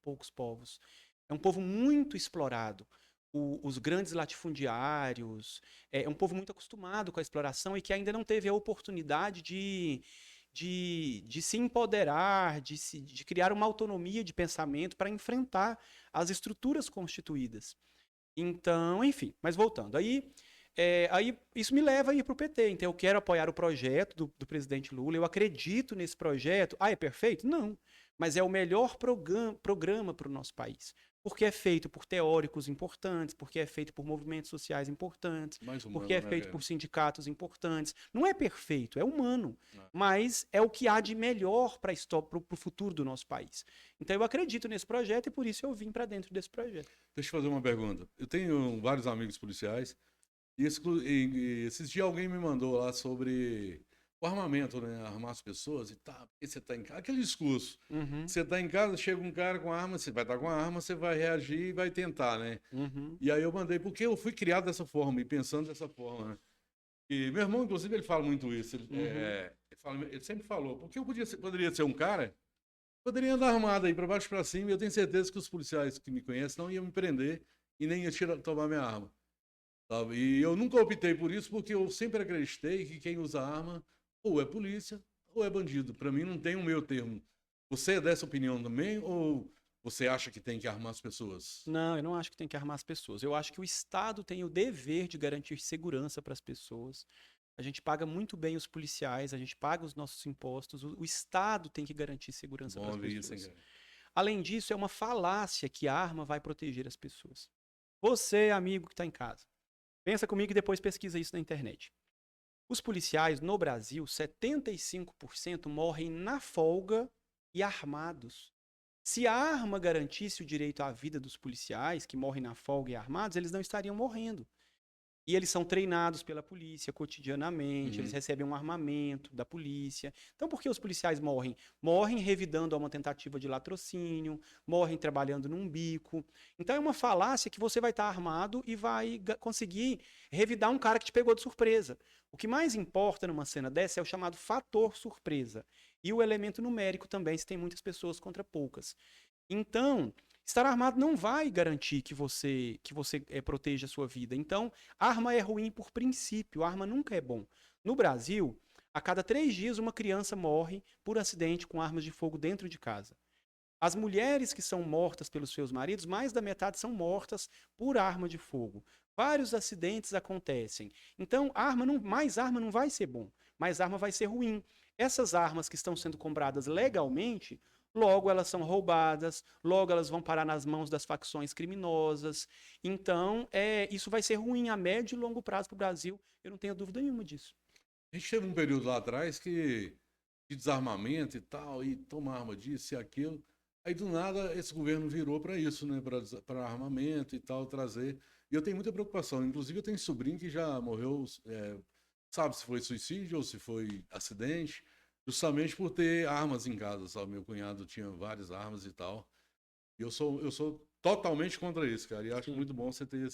poucos povos. É um povo muito explorado. Os grandes latifundiários. É um povo muito acostumado com a exploração e que ainda não teve a oportunidade de se empoderar, de criar uma autonomia de pensamento para enfrentar as estruturas constituídas. Então, enfim, mas voltando. Aí isso me leva a ir para o PT. Então, eu quero apoiar o projeto do presidente Lula, eu acredito nesse projeto. É perfeito? Não. Mas é o melhor programa para o nosso país. porque é feito por teóricos importantes, porque é feito por movimentos sociais importantes, Mais humano, porque é né, feito velho? por sindicatos importantes. Não é perfeito, é humano, É. mas é o que há de melhor para o futuro do nosso país. Então eu acredito nesse projeto e por isso eu vim para dentro desse projeto. Deixa eu fazer uma pergunta. Eu tenho vários amigos policiais e, e esses dias alguém me mandou lá sobre o armamento, né? Armar as pessoas e tal. Porque você tá em casa. Aquele discurso. Uhum, Você tá em casa, chega um cara com arma, você vai estar com a arma, você vai reagir e vai tentar, né? uhum, E aí eu mandei, porque eu fui criado dessa forma e pensando dessa forma, né? E meu irmão, inclusive, ele fala muito isso. uhum. Ele sempre falou, porque eu poderia ser um cara, poderia andar armado aí pra baixo e pra cima, e eu tenho certeza que os policiais que me conhecem não iam me prender e nem iam tomar minha arma. Sabe? E eu nunca optei por isso, porque eu sempre acreditei que quem usa arma ou é polícia ou é bandido. Pra mim não tem um meio termo. Você é dessa opinião também, ou você acha que tem que armar as pessoas? Não, eu não acho que tem que armar as pessoas. Eu acho que o Estado tem o dever de garantir segurança para as pessoas. A gente paga muito bem os policiais, a gente paga os nossos impostos. O Estado tem que garantir segurança Bom para as ouvir isso, hein, pessoas. cara? Além disso, é uma falácia que a arma vai proteger as pessoas. Você, amigo que está em casa, pensa comigo e depois pesquisa isso na internet. Os policiais no Brasil, 75% morrem na folga e armados. Se a arma garantisse o direito à vida dos policiais que morrem na folga e armados, eles não estariam morrendo. E eles são treinados pela polícia cotidianamente, eles Uhum. recebem um armamento da polícia. Então, por que os policiais morrem? Morrem revidando a uma tentativa de latrocínio, morrem trabalhando num bico. Então, é uma falácia que você vai estar armado e vai conseguir revidar um cara que te pegou de surpresa. O que mais importa numa cena dessa é o chamado fator surpresa. E o elemento numérico também, se tem muitas pessoas contra poucas. Então, estar armado não vai garantir que você proteja a sua vida. Então, arma é ruim por princípio, arma nunca é bom. No Brasil, a cada 3 dias uma criança morre por acidente com armas de fogo dentro de casa. As mulheres que são mortas pelos seus maridos, mais da metade são mortas por arma de fogo. Vários acidentes acontecem. Então, mais arma não vai ser bom, mais arma vai ser ruim. Essas armas que estão sendo compradas legalmente, logo elas são roubadas, logo elas vão parar nas mãos das facções criminosas. Então, isso vai ser ruim a médio e longo prazo para o Brasil. Eu não tenho dúvida nenhuma disso. A gente teve um período lá atrás que de desarmamento e tal, e tomar arma disso e aquilo. Aí do nada esse governo virou para isso, né? Para armamento e tal, trazer. E eu tenho muita preocupação. Inclusive, eu tenho sobrinho que já morreu, sabe se foi suicídio ou se foi acidente, justamente por ter armas em casa, sabe? Meu cunhado tinha várias armas e tal. E eu sou totalmente contra isso, cara. E acho Sim. muito bom você ter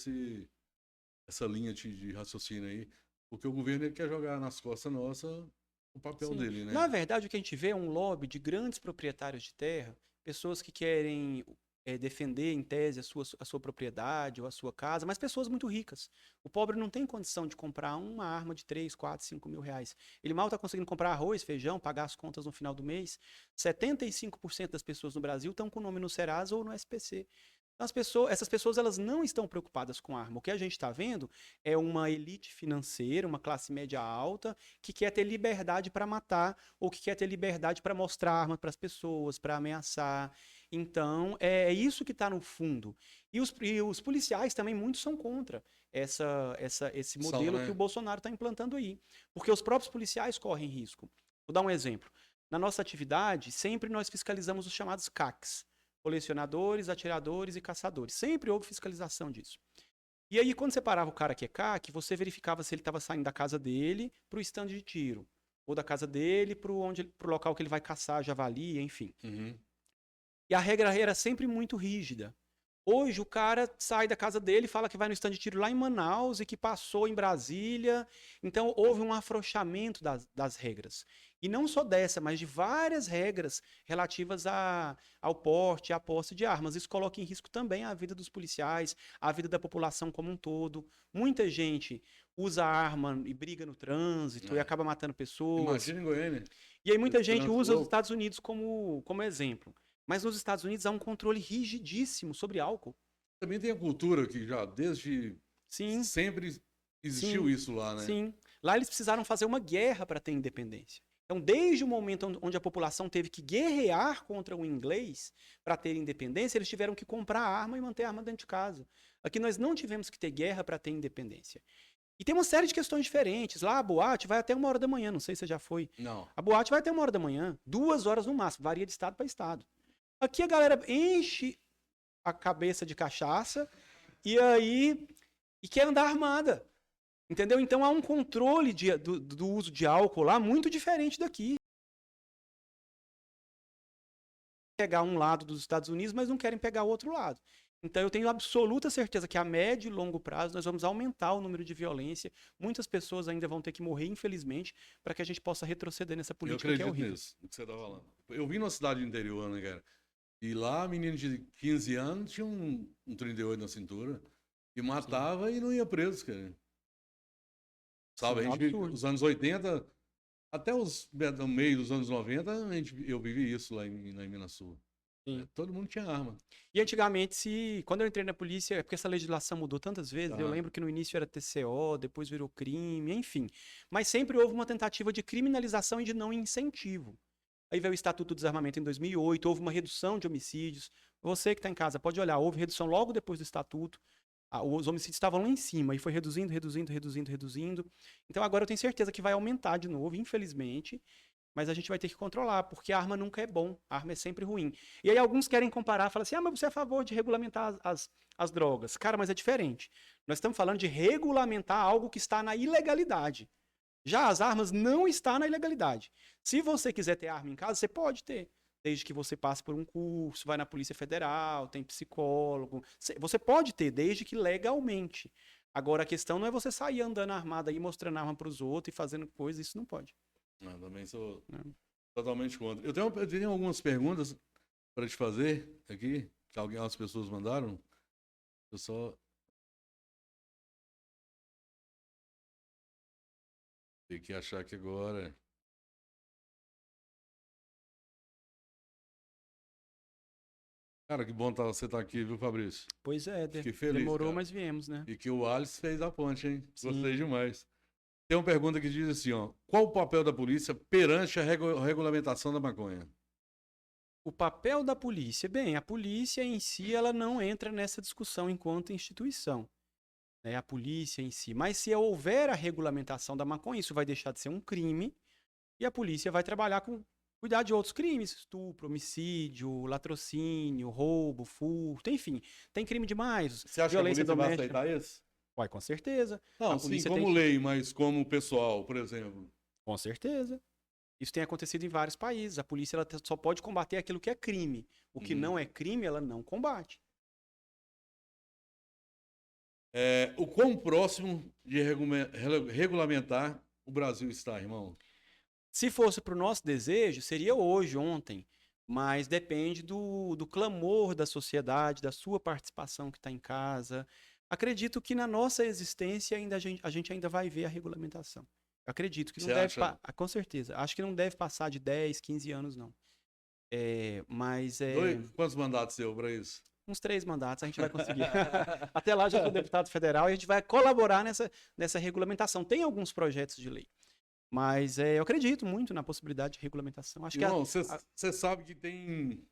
essa linha de raciocínio aí, porque o governo ele quer jogar nas costas nossas o papel Sim. dele, Na né? verdade, o que a gente vê é um lobby de grandes proprietários de terra, pessoas que querem defender, em tese, a sua propriedade ou a sua casa, mas pessoas muito ricas. O pobre não tem condição de comprar uma arma de 3, 4, 5 mil reais. Ele mal está conseguindo comprar arroz, feijão, pagar as contas no final do mês. 75% das pessoas no Brasil estão com o nome no Serasa ou no SPC. Então, essas pessoas elas não estão preocupadas com arma. O que a gente está vendo é uma elite financeira, uma classe média alta, que quer ter liberdade para matar ou que quer ter liberdade para mostrar arma para as pessoas, para ameaçar. Então, é isso que está no fundo. E os policiais também, muitos são contra esse São, modelo que o né? Bolsonaro está implantando aí. Porque os próprios policiais correm risco. Vou dar um exemplo. Na nossa atividade, sempre nós fiscalizamos os chamados CACs, colecionadores, atiradores e caçadores. Sempre houve fiscalização disso. E aí, quando você parava o cara que é CAC, você verificava se ele estava saindo da casa dele para o stand de tiro, ou da casa dele para o local que ele vai caçar javali, enfim. Uhum. E a regra era sempre muito rígida. Hoje o cara sai da casa dele, fala que vai no stand de tiro lá em Manaus e que passou em Brasília. Então houve um afrouxamento das regras. E não só dessa, mas de várias regras relativas ao porte e à posse de armas. Isso coloca em risco também a vida dos policiais, a vida da população como um todo. Muita gente usa arma e briga no trânsito e É. acaba matando pessoas. Imagina em Goiânia, E aí muita esse gente trânsito usa os louco. Estados Unidos como exemplo. Mas nos Estados Unidos há um controle rigidíssimo sobre álcool. Também tem a cultura que já desde Sim, sempre existiu sim, isso lá, né? sim. Lá eles precisaram fazer uma guerra para ter independência. Então, desde o momento onde a população teve que guerrear contra o inglês para ter independência, eles tiveram que comprar arma e manter a arma dentro de casa. Aqui nós não tivemos que ter guerra para ter independência. E tem uma série de questões diferentes. Lá a boate vai até 1h da manhã, não sei se você já foi. Não. A boate vai até 1h da manhã, 2 horas no máximo, varia de estado para estado. Aqui a galera enche a cabeça de cachaça e aí quer andar armada. Entendeu? Então há um controle do uso de álcool lá muito diferente daqui. Pegar um lado dos Estados Unidos, mas não querem pegar o outro lado. Então eu tenho absoluta certeza que a médio e longo prazo nós vamos aumentar o número de violência. Muitas pessoas ainda vão ter que morrer, infelizmente, para que a gente possa retroceder nessa política que é horrível. Eu acredito nisso, no que você está falando. Eu vim numa cidade do interior, né, cara? E lá, menino de 15 anos tinha um 38 na cintura e matava e não ia preso, cara. Sabe, Sim, a gente, os anos 80, até no meio dos anos 90, eu vivi isso lá em Minasul. Todo mundo tinha arma. E antigamente, quando eu entrei na polícia, é porque essa legislação mudou tantas vezes, eu lembro que no início era TCO, depois virou crime, enfim. Mas sempre houve uma tentativa de criminalização e de não incentivo. Aí veio o Estatuto do Desarmamento em 2008, houve uma redução de homicídios. Você que está em casa pode olhar, houve redução logo depois do Estatuto. Os homicídios estavam lá em cima e foi reduzindo. Então agora eu tenho certeza que vai aumentar de novo, infelizmente. Mas a gente vai ter que controlar, porque a arma nunca é bom, a arma é sempre ruim. E aí alguns querem comparar, falam assim, mas você é a favor de regulamentar as drogas. Cara, mas é diferente. Nós estamos falando de regulamentar algo que está na ilegalidade. Já as armas não estão na ilegalidade. Se você quiser ter arma em casa, você pode ter. Desde que você passe por um curso, vai na Polícia Federal, tem psicólogo. Você pode ter, desde que legalmente. Agora a questão não é você sair andando armado aí, mostrando arma para os outros e fazendo coisa, isso não pode. Não, também sou totalmente contra. Eu tenho algumas perguntas para te fazer aqui, que algumas pessoas mandaram. Eu só tenho que achar aqui agora. Cara, que bom você estar aqui, viu, Fabrício? Pois é, fiquei feliz, demorou, cara. Mas viemos, né? E que o Alice fez a ponte, hein? Sim. Gostei demais. Tem uma pergunta que diz assim, ó. Qual o papel da polícia perante a regulamentação da maconha? O papel da polícia? Bem, a polícia em si, ela não entra nessa discussão enquanto instituição. Né? A polícia em si. Mas se houver a regulamentação da maconha, isso vai deixar de ser um crime e a polícia vai trabalhar com cuidar de outros crimes, estupro, homicídio, latrocínio, roubo, furto, enfim. Tem crime demais. Você acha violência que a polícia doméstica. vai aceitar isso? Uai, com certeza. Não, sim, como lei, mas como pessoal, por exemplo. Com certeza. Isso tem acontecido em vários países. A polícia ela só pode combater aquilo que é crime. O que não é crime, ela não combate. O quão próximo de regulamentar o Brasil está, irmão? Se fosse para o nosso desejo, seria hoje, ontem. Mas depende do clamor da sociedade, da sua participação que está em casa. Acredito que na nossa existência a gente ainda vai ver a regulamentação. Acredito que não deve... Com certeza. Acho que não deve passar de 10, 15 anos, não. Quantos mandatos deu para isso? Uns 3 mandatos a gente vai conseguir. Até lá já sou deputado federal e a gente vai colaborar nessa regulamentação. Tem alguns projetos de lei. Mas eu acredito muito na possibilidade de regulamentação. Acho Irmão, você sabe que tem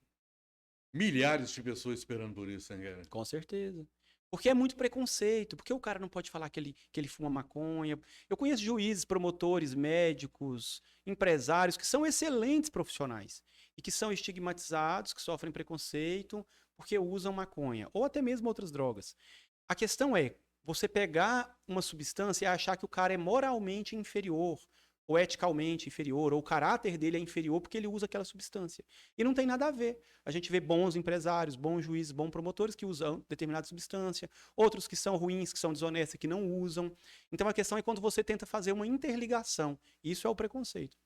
milhares de pessoas esperando por isso, hein, cara? Com certeza. Porque é muito preconceito. Porque o cara não pode falar que ele fuma maconha. Eu conheço juízes, promotores, médicos, empresários que são excelentes profissionais e que são estigmatizados, que sofrem preconceito porque usam maconha ou até mesmo outras drogas. A questão é você pegar uma substância e achar que o cara é moralmente inferior ou eticamente inferior, ou o caráter dele é inferior porque ele usa aquela substância. E não tem nada a ver. A gente vê bons empresários, bons juízes, bons promotores que usam determinada substância, outros que são ruins, que são desonestos, que não usam. Então a questão é quando você tenta fazer uma interligação. Isso é o preconceito.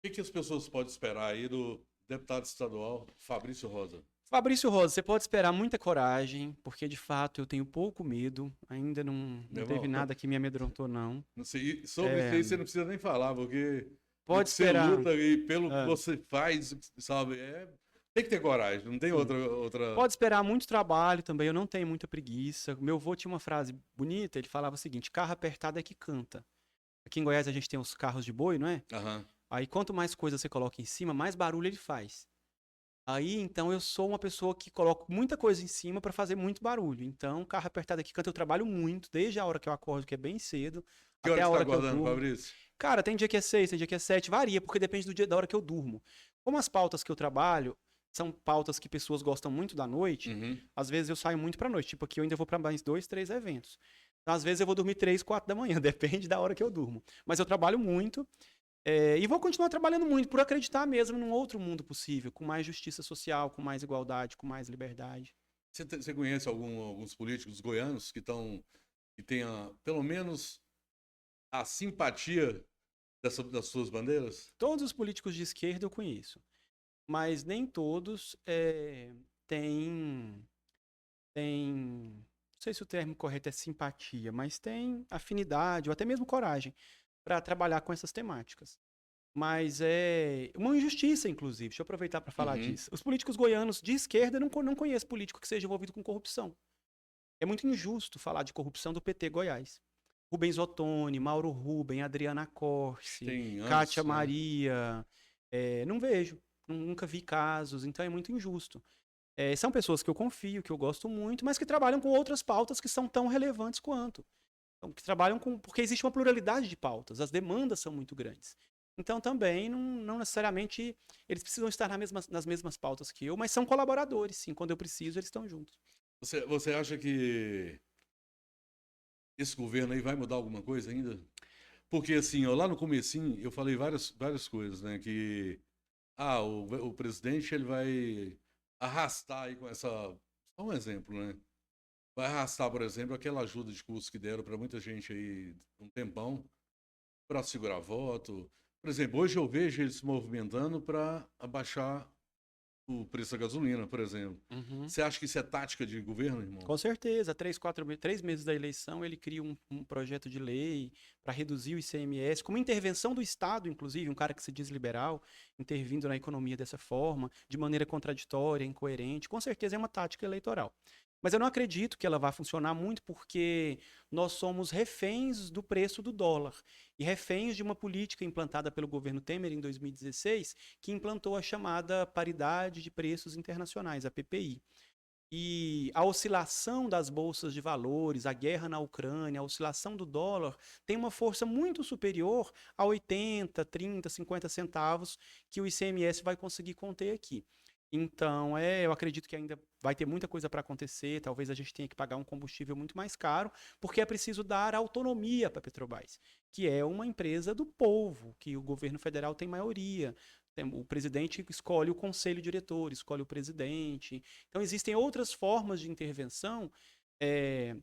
O que as pessoas podem esperar aí do deputado estadual Fabrício Rosa? Fabrício Rosa, você pode esperar muita coragem, porque de fato eu tenho pouco medo, ainda não teve nada que me amedrontou, não. Sobre isso aí você não precisa nem falar, porque pode esperar. Você luta e pelo que você faz, sabe, tem que ter coragem, não tem outra... Pode esperar muito trabalho também, eu não tenho muita preguiça. Meu avô tinha uma frase bonita, ele falava o seguinte, carro apertado é que canta. Aqui em Goiás a gente tem os carros de boi, não é? Aham. Aí quanto mais coisa você coloca em cima, mais barulho ele faz. Aí, então, eu sou uma pessoa que coloco muita coisa em cima para fazer muito barulho. Então, carro apertado aqui, canto eu trabalho muito, desde a hora que eu acordo, que é bem cedo, Que até hora que a você tá hora que eu acordando, durmo. Fabrício? Cara, tem dia que é 6, tem dia que é 7, varia, porque depende do dia, da hora que eu durmo. Como as pautas que eu trabalho são pautas que pessoas gostam muito da noite, Uhum. às vezes eu saio muito pra noite. Tipo, aqui eu ainda vou pra mais 2, 3 eventos. Então, às vezes eu vou dormir 3, 4 da manhã, depende da hora que eu durmo. Mas eu trabalho muito. E vou continuar trabalhando muito por acreditar mesmo num outro mundo possível, com mais justiça social, com mais igualdade, com mais liberdade. Você conhece alguns políticos goianos que tenha pelo menos a simpatia das suas bandeiras? Todos os políticos de esquerda eu conheço, mas nem todos têm, não sei se o termo correto é simpatia, mas têm afinidade ou até mesmo coragem para trabalhar com essas temáticas. Mas é uma injustiça, inclusive. Deixa eu aproveitar para falar Uhum. disso. Os políticos goianos de esquerda não conheço político que seja envolvido com corrupção. É muito injusto falar de corrupção do PT Goiás. Rubens Ottoni, Mauro Rubem, Adriana Corse, Tem Cátia anos, né? Maria. Não vejo, nunca vi casos, então é muito injusto. São pessoas que eu confio, que eu gosto muito, mas que trabalham com outras pautas que são tão relevantes quanto. Então, que trabalham com. Porque existe uma pluralidade de pautas, as demandas são muito grandes. Então, também, não necessariamente eles precisam estar nas mesmas pautas que eu, mas são colaboradores, sim. Quando eu preciso, eles estão juntos. Você acha que esse governo aí vai mudar alguma coisa ainda? Porque assim, ó, lá no comecinho eu falei várias coisas, né? Que o presidente ele vai arrastar aí com essa. Só um exemplo, né? Vai arrastar, por exemplo, aquela ajuda de custo que deram para muita gente aí um tempão para segurar voto. Por exemplo, hoje eu vejo eles se movimentando para abaixar o preço da gasolina, por exemplo. Uhum. Você acha que isso é tática de governo, irmão? Com certeza, 3 meses da eleição, ele cria um projeto de lei para reduzir o ICMS, com uma intervenção do Estado, inclusive, um cara que se diz liberal, intervindo na economia dessa forma, de maneira contraditória, incoerente. Com certeza é uma tática eleitoral. Mas eu não acredito que ela vá funcionar muito porque nós somos reféns do preço do dólar e reféns de uma política implantada pelo governo Temer em 2016, que implantou a chamada paridade de preços internacionais, a PPI. E a oscilação das bolsas de valores, a guerra na Ucrânia, a oscilação do dólar tem uma força muito superior a 80, 30, 50 centavos que o ICMS vai conseguir conter aqui. Então, eu acredito que ainda vai ter muita coisa para acontecer. Talvez a gente tenha que pagar um combustível muito mais caro, porque é preciso dar autonomia para a Petrobras, que é uma empresa do povo, que o governo federal tem maioria. O presidente escolhe o conselho diretor, escolhe o presidente. Então, existem outras formas de intervenção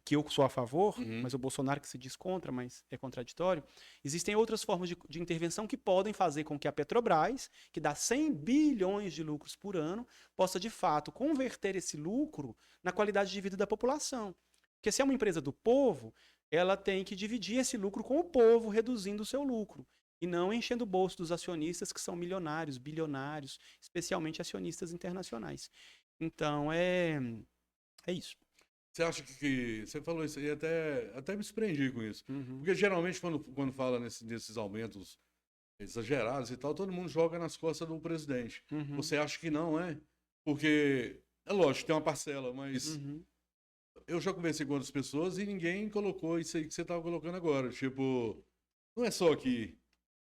que eu sou a favor, Uhum. mas o Bolsonaro que se diz contra, mas é contraditório. Existem outras formas de intervenção que podem fazer com que a Petrobras, que dá 100 bilhões de lucros por ano, possa de fato converter esse lucro na qualidade de vida da população. Porque se é uma empresa do povo, ela tem que dividir esse lucro com o povo, reduzindo o seu lucro. E não enchendo o bolso dos acionistas que são milionários, bilionários, especialmente acionistas internacionais. Então, é isso. Você acha que você falou isso aí, até me surpreendi com isso. Uhum, Porque geralmente quando fala nesses aumentos exagerados e tal, todo mundo joga nas costas do presidente. uhum, Você acha que não, é? Porque, é lógico, tem uma parcela, mas uhum. eu já conversei com outras pessoas e ninguém colocou isso aí que você estava colocando agora. Tipo, não é só aqui,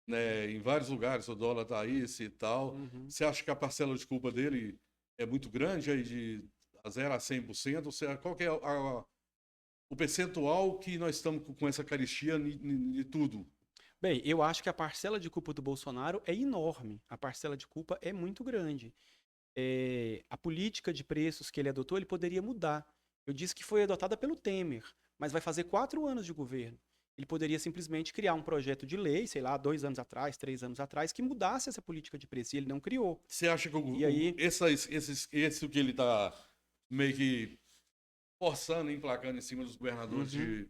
né? Em vários lugares o dólar tá isso e tal. Uhum. Você acha que a parcela de culpa dele é muito grande, aí de 0 a 100%? Qual que é o percentual que nós estamos com essa carestia de tudo? Bem, eu acho que a parcela de culpa do Bolsonaro é enorme. A parcela de culpa é muito grande. A política de preços que ele adotou, ele poderia mudar. Eu disse que foi adotada pelo Temer, mas vai fazer 4 anos de governo. Ele poderia simplesmente criar um projeto de lei, sei lá, 2 anos atrás, 3 anos atrás, que mudasse essa política de preço. E ele não criou. Você acha que E aí, esse que ele está meio que forçando, emplacando em cima dos governadores uhum,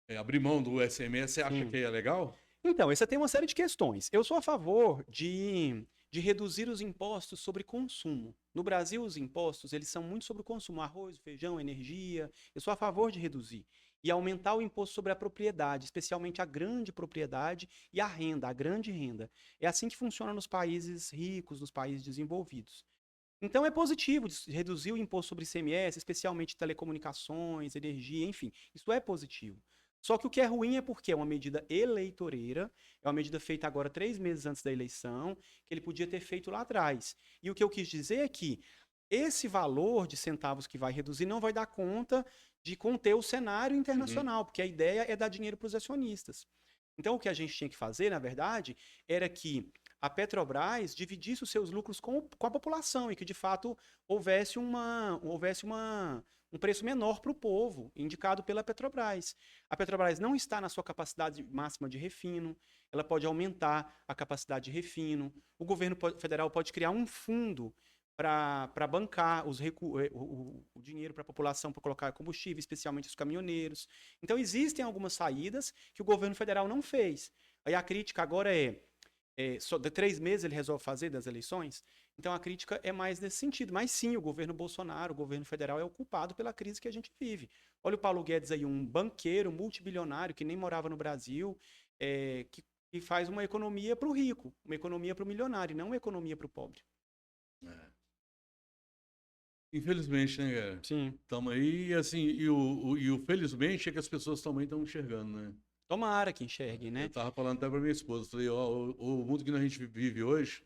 de abrir mão do SMS, você acha sim. que é legal? Então, essa tem uma série de questões. Eu sou a favor de reduzir os impostos sobre consumo. No Brasil, os impostos, eles são muito sobre o consumo, arroz, feijão, energia. Eu sou a favor de reduzir. e aumentar o imposto sobre a propriedade, especialmente a grande propriedade e a renda, a grande renda. É assim que funciona nos países ricos, nos países desenvolvidos. Então é positivo reduzir o imposto sobre ICMS, especialmente telecomunicações, energia, enfim, isso é positivo. Só que o que é ruim é porque é uma medida eleitoreira, é uma medida feita agora 3 meses antes da eleição, que ele podia ter feito lá atrás. E o que eu quis dizer é que esse valor de centavos que vai reduzir não vai dar conta de conter o cenário Uhum. internacional, porque a ideia é dar dinheiro para os acionistas. Então, o que a gente tinha que fazer, na verdade, era que a Petrobras dividisse os seus lucros com a população e que, de fato, houvesse um preço menor para o povo, indicado pela Petrobras. A Petrobras não está na sua capacidade máxima de refino, ela pode aumentar a capacidade de refino. O governo federal pode criar um fundo para bancar o dinheiro para a população para colocar combustível, especialmente os caminhoneiros. Então, existem algumas saídas que o governo federal não fez. Aí a crítica agora só de 3 meses ele resolve fazer das eleições. Então, a crítica é mais nesse sentido. Mas sim, o governo Bolsonaro, o governo federal é o culpado pela crise que a gente vive. Olha o Paulo Guedes aí, um banqueiro multibilionário que nem morava no Brasil, que faz uma economia para o rico, uma economia para o milionário, não uma economia para o pobre. É. Infelizmente, né, cara? Sim. Tamo aí, e assim, e o felizmente é que as pessoas também estão enxergando, né? Tomara que enxerguem, Eu né? tava falando até pra minha esposa, falei, ó, o mundo que a gente vive hoje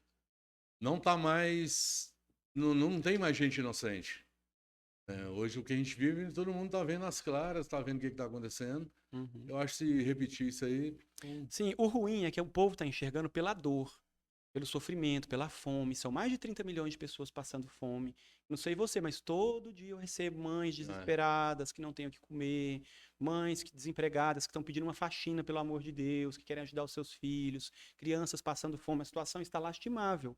não tá mais, não tem mais gente inocente. Né? Hoje o que a gente vive, todo mundo tá vendo as claras, tá vendo o que que tá acontecendo. Uhum. Eu acho que se repetir isso aí, Sim, o ruim é que o povo está enxergando pela dor, pelo sofrimento, pela fome. São mais de 30 milhões de pessoas passando fome. Não sei você, mas todo dia eu recebo mães é, desesperadas que não têm o que comer, mães desempregadas que estão pedindo uma faxina, pelo amor de Deus, que querem ajudar os seus filhos, crianças passando fome. A situação está lastimável.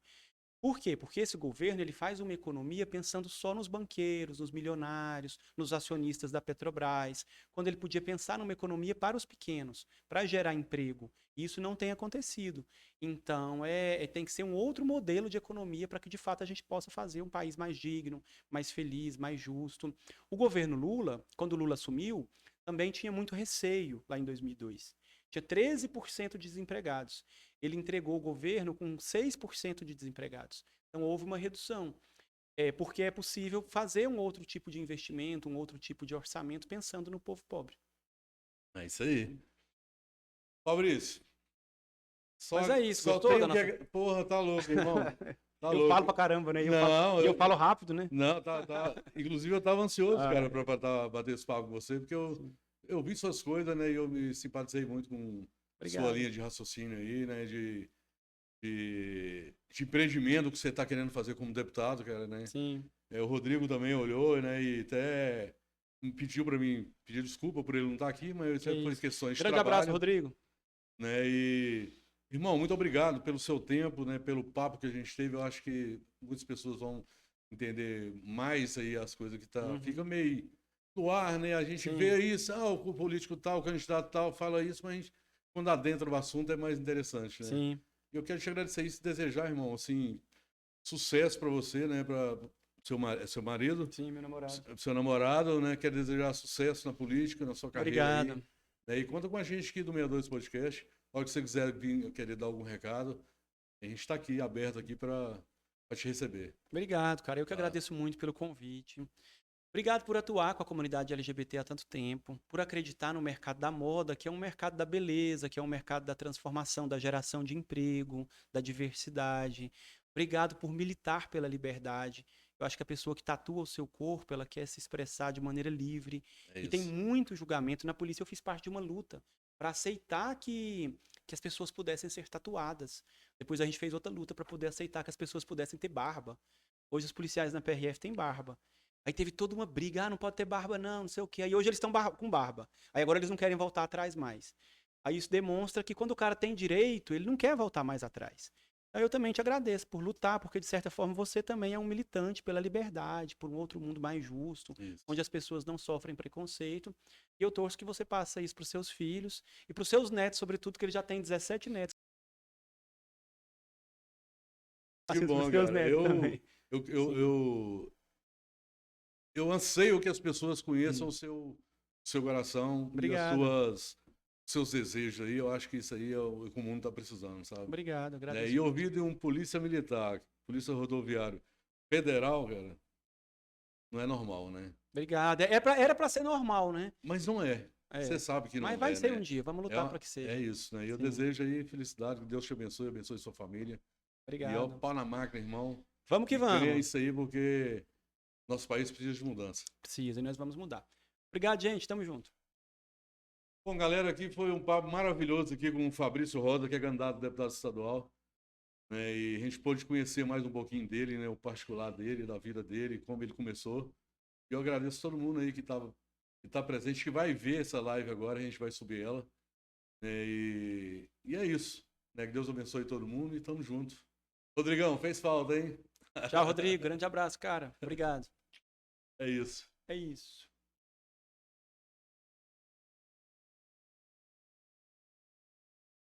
Por quê? Porque esse governo ele faz uma economia pensando só nos banqueiros, nos milionários, nos acionistas da Petrobras, quando ele podia pensar numa economia para os pequenos, para gerar emprego. E isso não tem acontecido. Então, tem que ser um outro modelo de economia para que, de fato, a gente possa fazer um país mais digno, mais feliz, mais justo. O governo Lula, quando o Lula assumiu, também tinha muito receio lá em 2002. Tinha 13% de desempregados. Ele entregou o governo com 6% de desempregados. Então houve uma redução. Porque é possível fazer um outro tipo de investimento, um outro tipo de orçamento pensando no povo pobre. é isso aí. Fabrício, Mas é isso, só gostou da tenho que. nossa. Porra, tá louco, irmão. Tá Eu louco. falo pra caramba, né? Não, E eu falo rápido, né? não, tá. Inclusive, eu tava ansioso, Ah, cara, pra bater esse papo com você, porque sim. eu vi suas coisas, né? E eu me simpatizei muito com sua Obrigado. linha de raciocínio aí, né? De empreendimento que você tá querendo fazer como deputado, cara, né? Sim, O Rodrigo também olhou, né? E até me pediu pra mim pedir desculpa por ele não estar aqui, mas que isso foi isso. questões de Grande abraço, trabalho, Rodrigo. né? E, irmão, muito obrigado pelo seu tempo, né? Pelo papo que a gente teve. Eu acho que muitas pessoas vão entender mais aí as coisas que tá. Fica Uhum. meio no ar, né? A gente Sim, vê isso, o político tal, o candidato tal, fala isso, mas a gente, quando adentra o assunto é mais interessante, né? sim, E eu quero te agradecer isso e desejar, irmão, assim, sucesso para você, né? Para seu marido, sim, meu namorado. seu namorado, né? Quero desejar sucesso na política, na sua carreira aí. Obrigado. Né? E conta com a gente aqui do 62 Podcast. A hora que você quiser vir, querer dar algum recado, a gente está aqui, aberto aqui para te receber. Obrigado, cara. Eu que Tá? agradeço muito pelo convite. Obrigado por atuar com a comunidade LGBT há tanto tempo, por acreditar no mercado da moda, que é um mercado da beleza, que é um mercado da transformação, da geração de emprego, da diversidade. Obrigado por militar pela liberdade. Eu acho que a pessoa que tatua o seu corpo, ela quer se expressar de maneira livre. É E tem isso. muito julgamento. Na polícia eu fiz parte de uma luta para aceitar que as pessoas pudessem ser tatuadas. Depois a gente fez outra luta para poder aceitar que as pessoas pudessem ter barba. Hoje os policiais na PRF têm barba. Aí teve toda uma briga, não pode ter barba não, não sei o quê. Aí hoje eles estão com barba. Aí agora eles não querem voltar atrás mais. Aí isso demonstra que quando o cara tem direito, ele não quer voltar mais atrás. Aí eu também te agradeço por lutar, porque de certa forma você também é um militante pela liberdade, por um outro mundo mais justo, Isso. onde as pessoas não sofrem preconceito. E eu torço que você passe isso para os seus filhos e para os seus netos, sobretudo, que ele já tem 17 netos. Que Passe isso para os bom, seus cara. netos também. Eu, eu, Sim. eu, eu anseio que as pessoas conheçam Hum. o seu coração Obrigado. e seus desejos aí. Eu acho que isso aí é o que o mundo está precisando, sabe? Obrigado, agradeço. E ouvir de um polícia militar, polícia rodoviário federal, cara, não é normal, né? Obrigado. Era pra ser normal, né? Mas não é. É. Você sabe que não é, Mas vai ser né? um dia, vamos lutar para que seja. É isso, né? E eu Sim. desejo aí felicidade, que Deus te abençoe sua família. Obrigado. E ó, pau na máquina, irmão. Vamos que vamos. É isso aí, porque nosso país precisa de mudança. Precisa, e nós vamos mudar. Obrigado, gente. Tamo junto. Bom, galera, aqui foi um papo maravilhoso aqui com o Fabrício Rosa, que é candidato a deputado estadual. Né? E a gente pôde conhecer mais um pouquinho dele, né? O particular dele, da vida dele, como ele começou. E eu agradeço a todo mundo aí que tá presente, que vai ver essa live agora, a gente vai subir ela. Né? E é isso. Né? Que Deus abençoe todo mundo e tamo junto. Rodrigão, fez falta, hein? Tchau, Rodrigo. Grande abraço, cara. Obrigado. É isso. É isso.